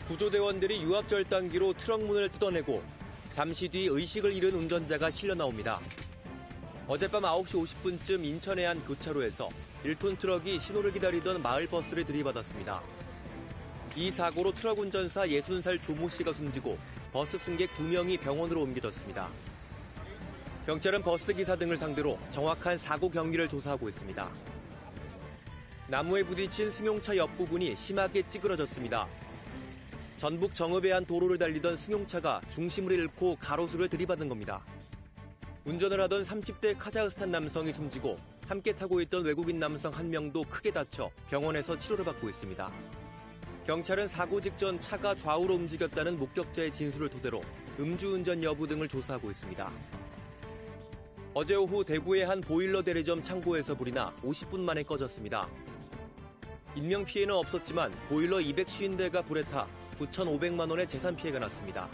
S1: 구조대원들이 유압절단기로 트럭 문을 뜯어내고 잠시 뒤 의식을 잃은 운전자가 실려 나옵니다. 어젯밤 9시 50분쯤 인천의 한 교차로에서 1톤 트럭이 신호를 기다리던 마을버스를 들이받았습니다. 이 사고로 트럭 운전사 60살 조모 씨가 숨지고 버스 승객 2명이 병원으로 옮겨졌습니다. 경찰은 버스 기사 등을 상대로 정확한 사고 경위를 조사하고 있습니다. 나무에 부딪힌 승용차 옆부분이 심하게 찌그러졌습니다. 전북 정읍의 한 도로를 달리던 승용차가 중심을 잃고 가로수를 들이받은 겁니다. 운전을 하던 30대 카자흐스탄 남성이 숨지고 함께 타고 있던 외국인 남성 1명도 크게 다쳐 병원에서 치료를 받고 있습니다. 경찰은 사고 직전 차가 좌우로 움직였다는 목격자의 진술을 토대로 음주운전 여부 등을 조사하고 있습니다. 어제 오후 대구의 한 보일러 대리점 창고에서 불이 나 50분 만에 꺼졌습니다. 인명피해는 없었지만 보일러 250대가 불에 타 9,500만 원의 재산 피해가 났습니다.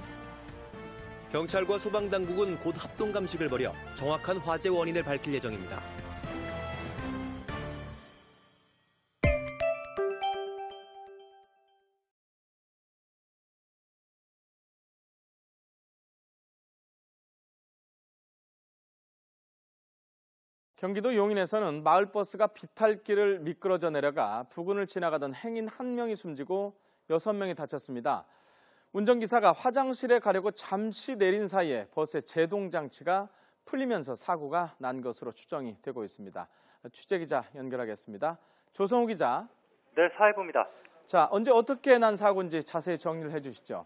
S1: 경찰과 소방당국은 곧 합동감식을 벌여 정확한 화재 원인을 밝힐 예정입니다.
S2: 경기도 용인에서는 마을버스가 비탈길을 미끄러져 내려가 부근을 지나가던 행인 1명이 숨지고 6명이 다쳤습니다. 운전기사가 화장실에 가려고 잠시 내린 사이에 버스의 제동장치가 풀리면서 사고가 난 것으로 추정이 되고 있습니다. 취재기자 연결하겠습니다. 조성우 기자.
S6: 네, 사회부입니다.
S2: 자, 언제 어떻게 난 사고인지 자세히 정리를 해주시죠.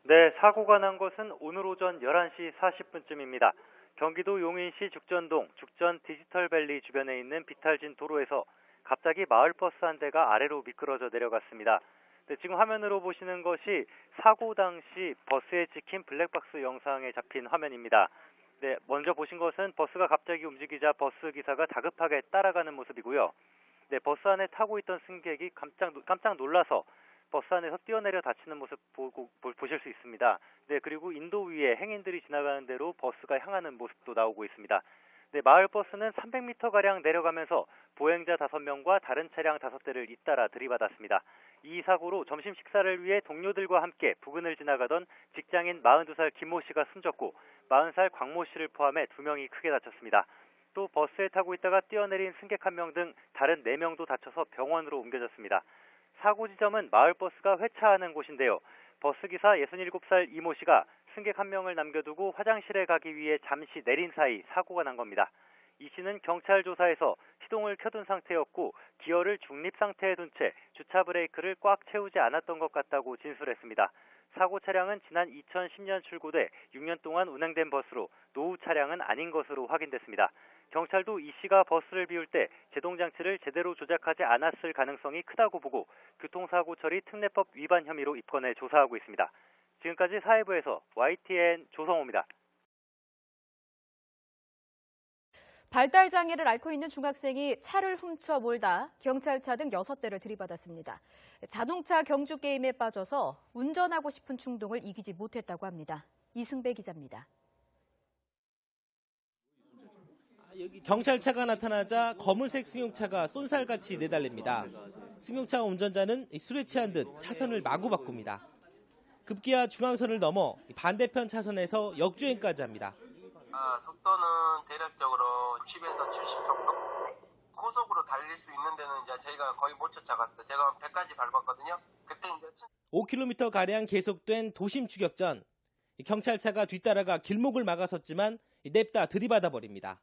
S6: 네, 사고가 난 것은 오늘 오전 11시 40분쯤입니다. 경기도 용인시 죽전동 죽전 디지털밸리 주변에 있는 비탈진 도로에서 갑자기 마을버스 한 대가 아래로 미끄러져 내려갔습니다. 네, 지금 화면으로 보시는 것이 사고 당시 버스에 찍힌 블랙박스 영상에 잡힌 화면입니다. 네, 먼저 보신 것은 버스가 갑자기 움직이자 버스 기사가 다급하게 따라가는 모습이고요. 네, 버스 안에 타고 있던 승객이 깜짝 놀라서 버스 안에서 뛰어내려 다치는 모습 보실 수 있습니다. 네, 그리고 인도 위에 행인들이 지나가는 대로 버스가 향하는 모습도 나오고 있습니다. 네, 마을버스는 300m가량 내려가면서 보행자 5명과 다른 차량 5대를 잇따라 들이받았습니다. 이 사고로 점심 식사를 위해 동료들과 함께 부근을 지나가던 직장인 42살 김모 씨가 숨졌고 40살 광모 씨를 포함해 2명이 크게 다쳤습니다. 또 버스에 타고 있다가 뛰어내린 승객 1명 등 다른 4명도 다쳐서 병원으로 옮겨졌습니다. 사고 지점은 마을버스가 회차하는 곳인데요. 버스기사 67살 이모 씨가 승객 1명을 남겨두고 화장실에 가기 위해 잠시 내린 사이 사고가 난 겁니다. 이 씨는 경찰 조사에서 시동을 켜둔 상태였고 기어를 중립 상태에 둔 채 주차 브레이크를 꽉 채우지 않았던 것 같다고 진술했습니다. 사고 차량은 지난 2010년 출고돼 6년 동안 운행된 버스로 노후 차량은 아닌 것으로 확인됐습니다. 경찰도 이 씨가 버스를 비울 때 제동장치를 제대로 조작하지 않았을 가능성이 크다고 보고 교통사고 처리 특례법 위반 혐의로 입건해 조사하고 있습니다. 지금까지 사회부에서 YTN 조성호입니다.
S14: 발달장애를 앓고 있는 중학생이 차를 훔쳐 몰다 경찰차 등 6대를 들이받았습니다. 자동차 경주 게임에 빠져서 운전하고 싶은 충동을 이기지 못했다고 합니다. 이승배 기자입니다.
S24: 경찰차가 나타나자 검은색 승용차가 쏜살같이 내달립니다. 승용차 운전자는 술에 취한 듯 차선을 마구 바꿉니다. 급기야 중앙선을 넘어 반대편 차선에서 역주행까지 합니다.
S3: 속도는 대략적으로 60에서 70 정도? 고속으로 달릴 수 있는 데는 이제 저희가 거의 못 쫓아갔어요. 제가 100까지 밟았거든요. 그때 이제
S24: 5km가량 계속된 도심 추격전. 경찰차가 뒤따라가 길목을 막아섰지만 냅다 들이받아 버립니다.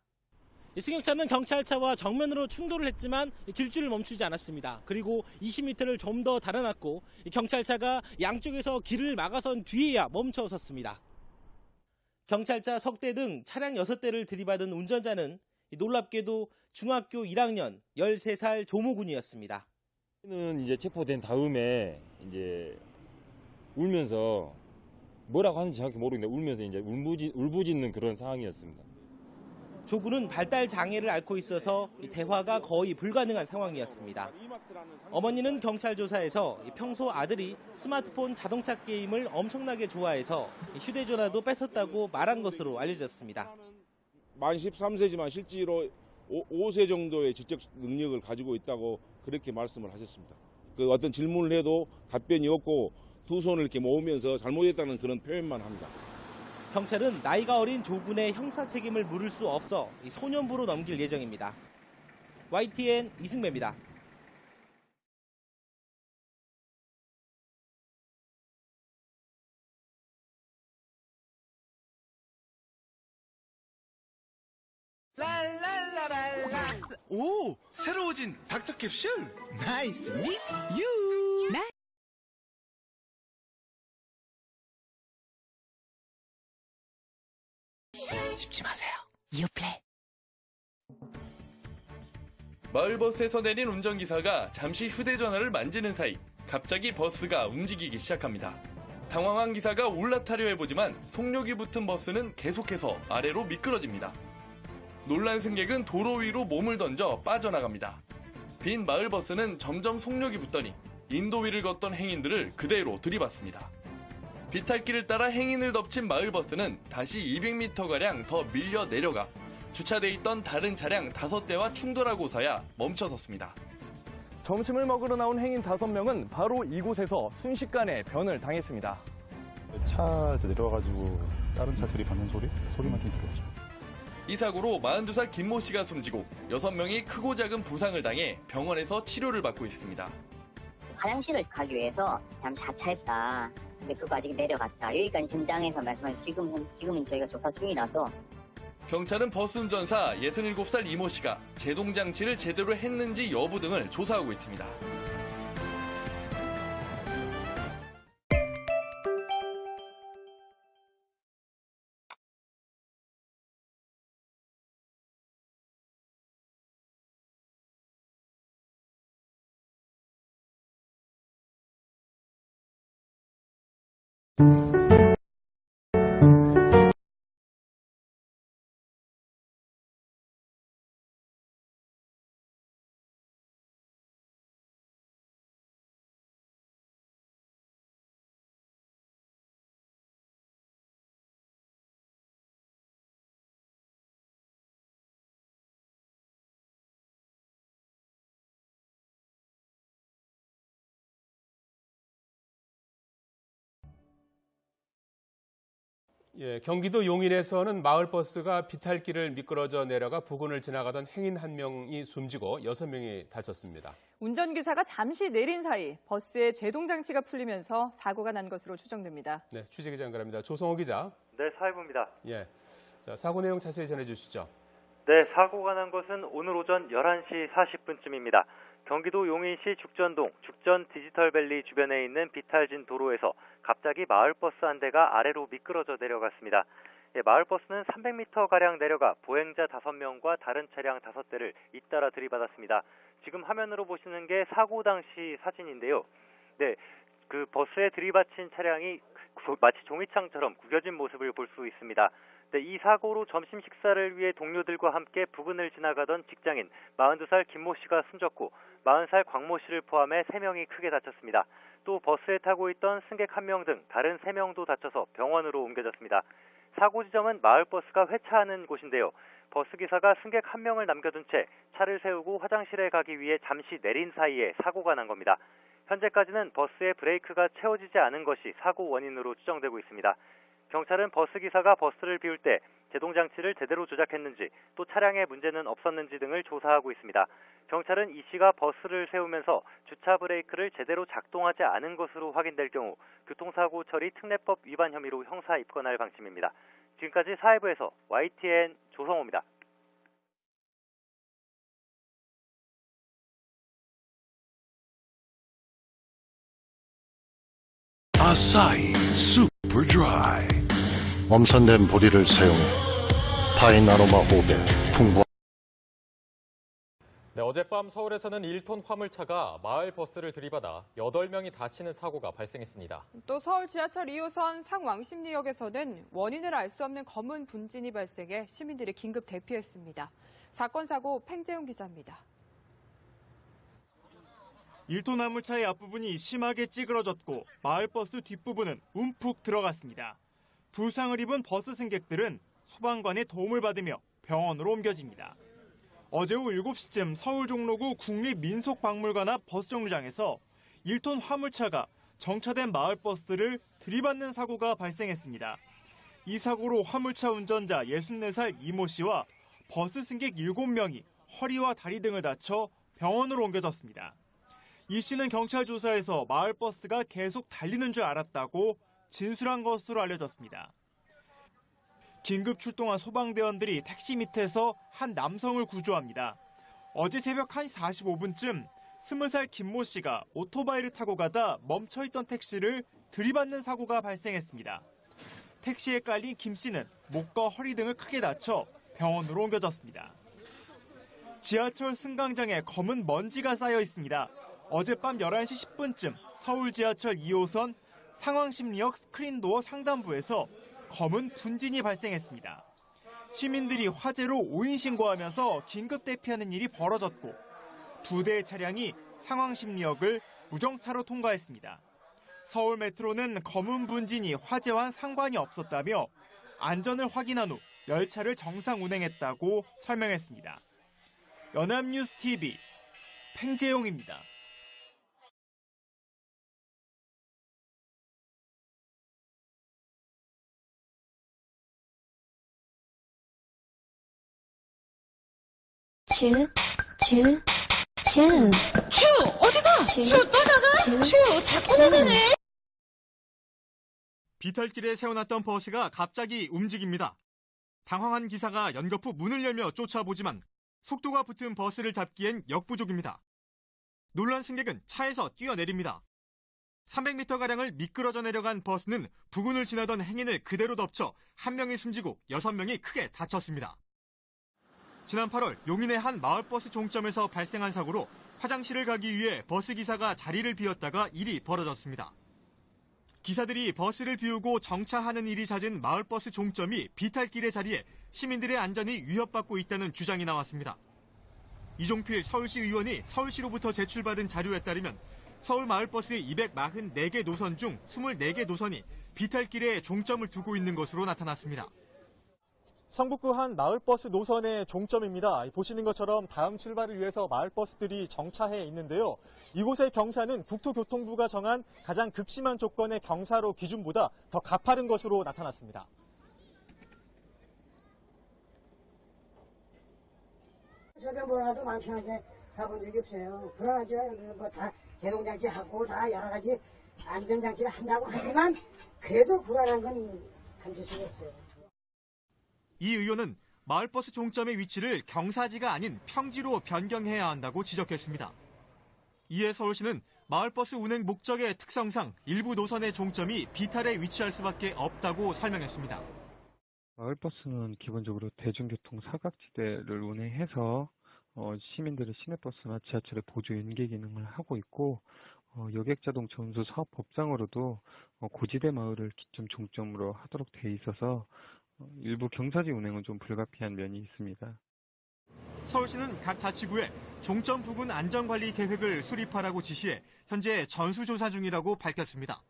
S24: 승용차는 경찰차와 정면으로 충돌을 했지만 질주를 멈추지 않았습니다. 그리고 20m를 좀 더 달아났고 경찰차가 양쪽에서 길을 막아선 뒤에야 멈춰섰습니다. 경찰차 석대 등 차량 6대를 들이받은 운전자는 놀랍게도 중학교 1학년 13살 조모군이었습니다.
S5: 는 이제 체포된 다음에 이제 울면서 뭐라고 하는지 정확히 모르겠는데 울면서 이제 울부짖는 그런 상황이었습니다.
S24: 조군은 발달 장애를 앓고 있어서 대화가 거의 불가능한 상황이었습니다. 어머니는 경찰 조사에서 평소 아들이 스마트폰 자동차 게임을 엄청나게 좋아해서 휴대전화도 뺏었다고 말한 것으로 알려졌습니다.
S8: 만 13세지만 실제로 5세 정도의 지적 능력을 가지고 있다고 그렇게 말씀을 하셨습니다. 그 어떤 질문을 해도 답변이 없고 두 손을 이렇게 모으면서 잘못했다는 그런 표현만 합니다.
S24: 경찰은 나이가 어린 조군의 형사 책임을 물을 수 없어 소년부로 넘길 예정입니다. YTN 이승배입니다.
S9: 오, 새로워진 닥터캡슐. 나이스 밋 유. 씹지 마세요. 유플레.
S25: 마을버스에서 내린 운전기사가 잠시 휴대전화를 만지는 사이 갑자기 버스가 움직이기 시작합니다. 당황한 기사가 올라타려 해보지만 속력이 붙은 버스는 계속해서 아래로 미끄러집니다. 놀란 승객은 도로 위로 몸을 던져 빠져나갑니다. 빈 마을버스는 점점 속력이 붙더니 인도 위를 걷던 행인들을 그대로 들이받습니다. 비탈길을 따라 행인을 덮친 마을버스는 다시 200m가량 더 밀려 내려가 주차돼 있던 다른 차량 5대와 충돌하고서야 멈춰섰습니다.
S26: 점심을 먹으러 나온 행인 5명은 바로 이곳에서 순식간에 변을 당했습니다.
S27: 차 내려와가지고 다른 차 들이받는 소리만 좀 들었죠.
S25: 이 사고로 42살 김모 씨가 숨지고 6명이 크고 작은 부상을 당해 병원에서 치료를 받고 있습니다.
S28: 화장실을 가기 위해서 참 자차했다. 근데 그거 아직 내려갔다. 여기까지 진장해서 말씀하신 지금은 저희가 조사 중이라서.
S25: 경찰은 버스 운전사 67살 이모 씨가 제동 장치를 제대로 했는지 여부 등을 조사하고 있습니다.
S10: 예, 경기도 용인에서는 마을버스가 비탈길을 미끄러져 내려가 부근을 지나가던 행인 1명이 숨지고 6명이 다쳤습니다.
S29: 운전기사가 잠시 내린 사이 버스의 제동장치가 풀리면서 사고가 난 것으로 추정됩니다.
S10: 네, 취재기자 연결합니다. 조성호 기자.
S6: 네, 사회부입니다.
S10: 예, 자, 사고 내용 자세히 전해주시죠.
S6: 네, 사고가 난 것은 오늘 오전 11시 40분쯤입니다. 경기도 용인시 죽전동 죽전 디지털밸리 주변에 있는 비탈진 도로에서 갑자기 마을버스 한 대가 아래로 미끄러져 내려갔습니다. 마을버스는 300m가량 내려가 보행자 5명과 다른 차량 5대를 잇따라 들이받았습니다. 지금 화면으로 보시는 게 사고 당시 사진인데요. 네, 그 버스에 들이받친 차량이 마치 종이창처럼 구겨진 모습을 볼 수 있습니다. 네, 이 사고로 점심 식사를 위해 동료들과 함께 부근을 지나가던 직장인 42살 김모 씨가 숨졌고 40살 광모 씨를 포함해 3명이 크게 다쳤습니다. 또 버스에 타고 있던 승객 1명 등 다른 3명도 다쳐서 병원으로 옮겨졌습니다. 사고 지점은 마을버스가 회차하는 곳인데요. 버스기사가 승객 1명을 남겨둔 채 차를 세우고 화장실에 가기 위해 잠시 내린 사이에 사고가 난 겁니다. 현재까지는 버스의 브레이크가 채워지지 않은 것이 사고 원인으로 추정되고 있습니다. 경찰은 버스 기사가 버스를 비울 때 제동 장치를 제대로 조작했는지 또 차량에 문제는 없었는지 등을 조사하고 있습니다. 경찰은 이 씨가 버스를 세우면서 주차 브레이크를 제대로 작동하지 않은 것으로 확인될 경우 교통사고 처리 특례법 위반 혐의로 형사 입건할 방침입니다. 지금까지 사회부에서 YTN 조성호입니다.
S4: 아사히 Super Dry.
S7: 엄선된 보리를 사용해 파인 아로마 호흡에 풍부한
S16: 네, 어젯밤 서울에서는 1톤 화물차가 마을 버스를 들이받아 8명이 다치는 사고가 발생했습니다.
S11: 또 서울 지하철 2호선 상왕십리역에서는 원인을 알 수 없는 검은 분진이 발생해 시민들이 긴급 대피했습니다. 사건 사고 팽재용 기자입니다.
S21: 1톤 화물차의 앞부분이 심하게 찌그러졌고 마을버스 뒷부분은 움푹 들어갔습니다. 부상을 입은 버스 승객들은 소방관의 도움을 받으며 병원으로 옮겨집니다. 어제 오후 7시쯤 서울 종로구 국립민속박물관 앞 버스정류장에서 1톤 화물차가 정차된 마을버스를 들이받는 사고가 발생했습니다. 이 사고로 화물차 운전자 64살 이모 씨와 버스 승객 7명이 허리와 다리 등을 다쳐 병원으로 옮겨졌습니다. 이 씨는 경찰 조사에서 마을버스가 계속 달리는 줄 알았다고 진술한 것으로 알려졌습니다. 긴급 출동한 소방대원들이 택시 밑에서 한 남성을 구조합니다. 어제 새벽 1시 45분쯤 20살 김모 씨가 오토바이를 타고 가다 멈춰있던 택시를 들이받는 사고가 발생했습니다. 택시에 깔린 김 씨는 목과 허리 등을 크게 다쳐 병원으로 옮겨졌습니다. 지하철 승강장에 검은 먼지가 쌓여 있습니다. 어젯밤 11시 10분쯤 서울 지하철 2호선 상왕십리역 스크린도어 상단부에서 검은 분진이 발생했습니다. 시민들이 화재로 오인 신고하면서 긴급 대피하는 일이 벌어졌고 2대의 차량이 상왕십리역을 무정차로 통과했습니다. 서울 메트로는 검은 분진이 화재와는 상관이 없었다며 안전을 확인한 후 열차를 정상 운행했다고 설명했습니다. 연합뉴스TV 팽재용입니다.
S12: 츄, 어디가? 츄, 또 나가? 츄, 자꾸 나가네.
S13: 비탈길에 세워놨던 버스가 갑자기 움직입니다. 당황한 기사가 연거푸 문을 열며 쫓아보지만 속도가 붙은 버스를 잡기엔 역부족입니다. 놀란 승객은 차에서 뛰어내립니다. 300m가량을 미끄러져 내려간 버스는 부근을 지나던 행인을 그대로 덮쳐 1명이 숨지고 6명이 크게 다쳤습니다. 지난 8월 용인의 한 마을버스 종점에서 발생한 사고로 화장실을 가기 위해 버스기사가 자리를 비웠다가 일이 벌어졌습니다. 기사들이 버스를 비우고 정차하는 일이 잦은 마을버스 종점이 비탈길의 자리에 시민들의 안전이 위협받고 있다는 주장이 나왔습니다. 이종필 서울시 의원이 서울시로부터 제출받은 자료에 따르면 서울 마을버스의 244개 노선 중 24개 노선이 비탈길에 종점을 두고 있는 것으로 나타났습니다.
S15: 성북구 한 마을버스 노선의 종점입니다. 보시는 것처럼 다음 출발을 위해서 마을버스들이 정차해 있는데요. 이곳의 경사는 국토교통부가 정한 가장 극심한 조건의 경사로 기준보다 더 가파른 것으로 나타났습니다.
S17: 저게 뭐라도 마음 편하게 가본 적이 없어요. 불안하죠. 뭐 다 제동장치 하고 다 여러 가지 안전장치를 한다고 하지만 그래도 불안한 건 감출 수가 없어요.
S13: 이 의원은 마을버스 종점의 위치를 경사지가 아닌 평지로 변경해야 한다고 지적했습니다. 이에 서울시는 마을버스 운행 목적의 특성상 일부 노선의 종점이 비탈에 위치할 수밖에 없다고 설명했습니다.
S18: 마을버스는 기본적으로 대중교통 사각지대를 운행해서 시민들의 시내버스나 지하철의 보조 연계 기능을 하고 있고 여객자동차 운수 사업법상으로도 고지대 마을을 기점 종점으로 하도록 돼 있어서 일부 경사지 운행은 좀 불가피한 면이 있습니다.
S13: 서울시는 각 자치구에 종점 부근 안전관리 계획을 수립하라고 지시해 현재 전수조사 중이라고 밝혔습니다.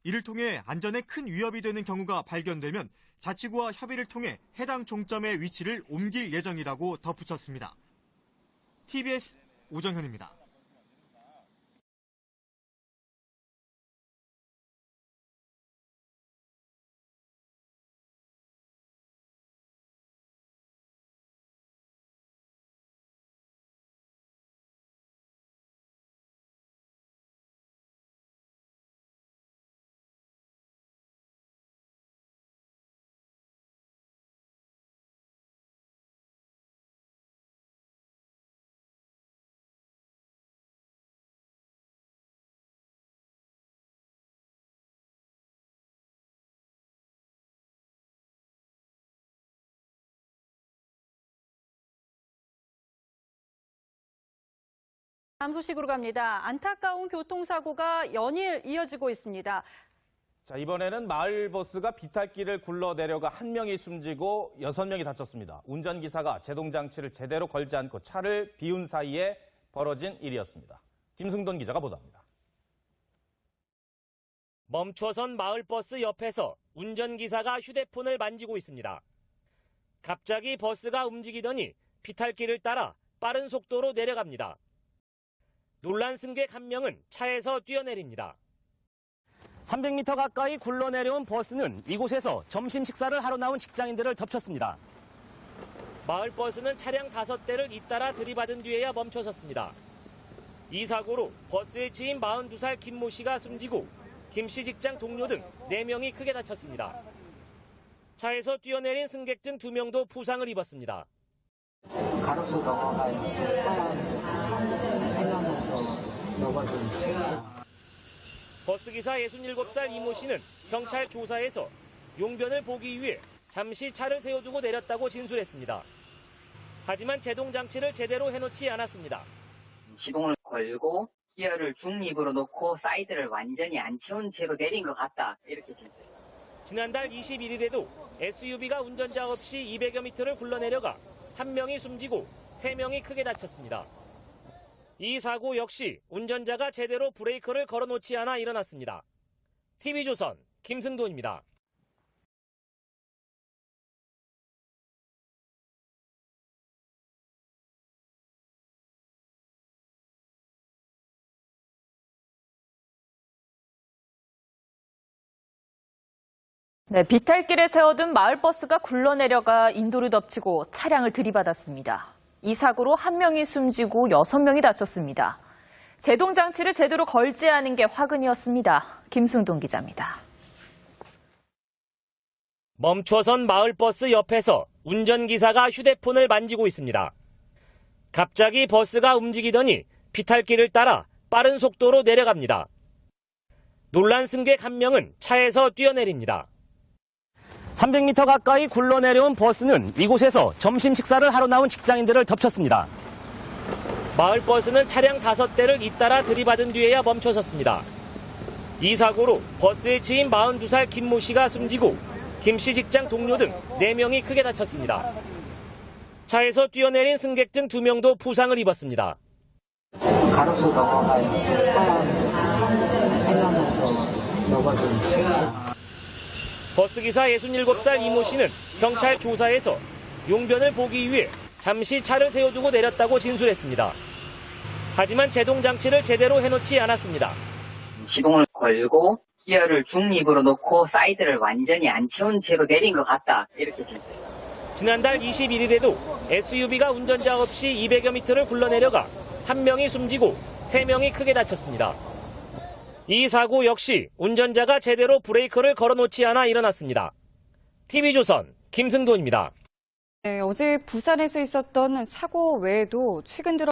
S13: 이를 통해 안전에 큰 위협이 되는 경우가 발견되면 자치구와 협의를 통해 해당 종점의 위치를 옮길 예정이라고 덧붙였습니다. TBS 오정현입니다.
S29: 다음 소식으로 갑니다. 안타까운 교통사고가 연일 이어지고 있습니다.
S1: 자, 이번에는 마을버스가 비탈길을 굴러내려가 한 명이 숨지고 6명이 다쳤습니다. 운전기사가 제동장치를 제대로 걸지 않고 차를 비운 사이에 벌어진 일이었습니다. 김승돈 기자가 보도합니다.
S2: 멈춰선 마을버스 옆에서 운전기사가 휴대폰을 만지고 있습니다. 갑자기 버스가 움직이더니 비탈길을 따라 빠른 속도로 내려갑니다. 놀란 승객 한 명은 차에서 뛰어내립니다. 300m 가까이 굴러내려온 버스는 이곳에서 점심 식사를 하러 나온 직장인들을 덮쳤습니다. 마을버스는 차량 5대를 잇따라 들이받은 뒤에야 멈춰섰습니다. 이 사고로 버스의 지인 42살 김모 씨가 숨지고 김 씨 직장 동료 등 4명이 크게 다쳤습니다. 차에서 뛰어내린 승객 등 2명도 부상을 입었습니다.
S3: 가로수 넘어가 있는 사람 3명은 넘어진
S2: 버스기사 67살 이모 씨는 경찰 조사에서 용변을 보기 위해 잠시 차를 세워두고 내렸다고 진술했습니다. 하지만 제동장치를 제대로 해놓지 않았습니다.
S28: 시동을 걸고 기어를 중립으로 놓고 사이드를 완전히 안 채운 채로 내린 것 같다. 이렇게 진술했습니다.
S2: 지난달 21일에도 SUV가 운전자 없이 200여 미터를 굴러내려가 1명이 숨지고 3명이 크게 다쳤습니다. 이 사고 역시 운전자가 제대로 브레이크를 걸어놓지 않아 일어났습니다. TV조선 김승돈입니다.
S5: 네, 비탈길에 세워둔 마을버스가 굴러내려가 인도를 덮치고 차량을 들이받았습니다. 이 사고로 1명이 숨지고 6명이 다쳤습니다. 제동장치를 제대로 걸지 않은 게 화근이었습니다. 김승동 기자입니다.
S2: 멈춰선 마을버스 옆에서 운전기사가 휴대폰을 만지고 있습니다. 갑자기 버스가 움직이더니 비탈길을 따라 빠른 속도로 내려갑니다. 놀란 승객 한 명은 차에서 뛰어내립니다. 300m 가까이 굴러내려온 버스는 이곳에서 점심 식사를 하러 나온 직장인들을 덮쳤습니다. 마을버스는 차량 5대를 잇따라 들이받은 뒤에야 멈춰섰습니다. 이 사고로 버스의 지인 42살 김모 씨가 숨지고 김 씨 직장 동료 등 4명이 크게 다쳤습니다. 차에서 뛰어내린 승객 등 2명도 부상을 입었습니다.
S3: 가로수 넘어가 있는 사람 3명은 넘어진
S2: 버스기사 67살 이모 씨는 경찰 조사에서 용변을 보기 위해 잠시 차를 세워두고 내렸다고 진술했습니다. 하지만 제동장치를 제대로 해놓지 않았습니다.
S28: 시동을 걸고 기어를 중립으로 놓고 사이드를 완전히 안 채운 채로 내린 것 같다. 이렇게 진술했습니다.
S2: 지난달 21일에도 SUV가 운전자 없이 200여 미터를 굴러내려가 1명이 숨지고 3명이 크게 다쳤습니다. 이 사고 역시 운전자가 제대로 브레이크를 걸어놓지 않아 일어났습니다. TV조선 김승돈입니다.
S11: 네, 어제 부산에서 있었던 사고 외에도 최근 들어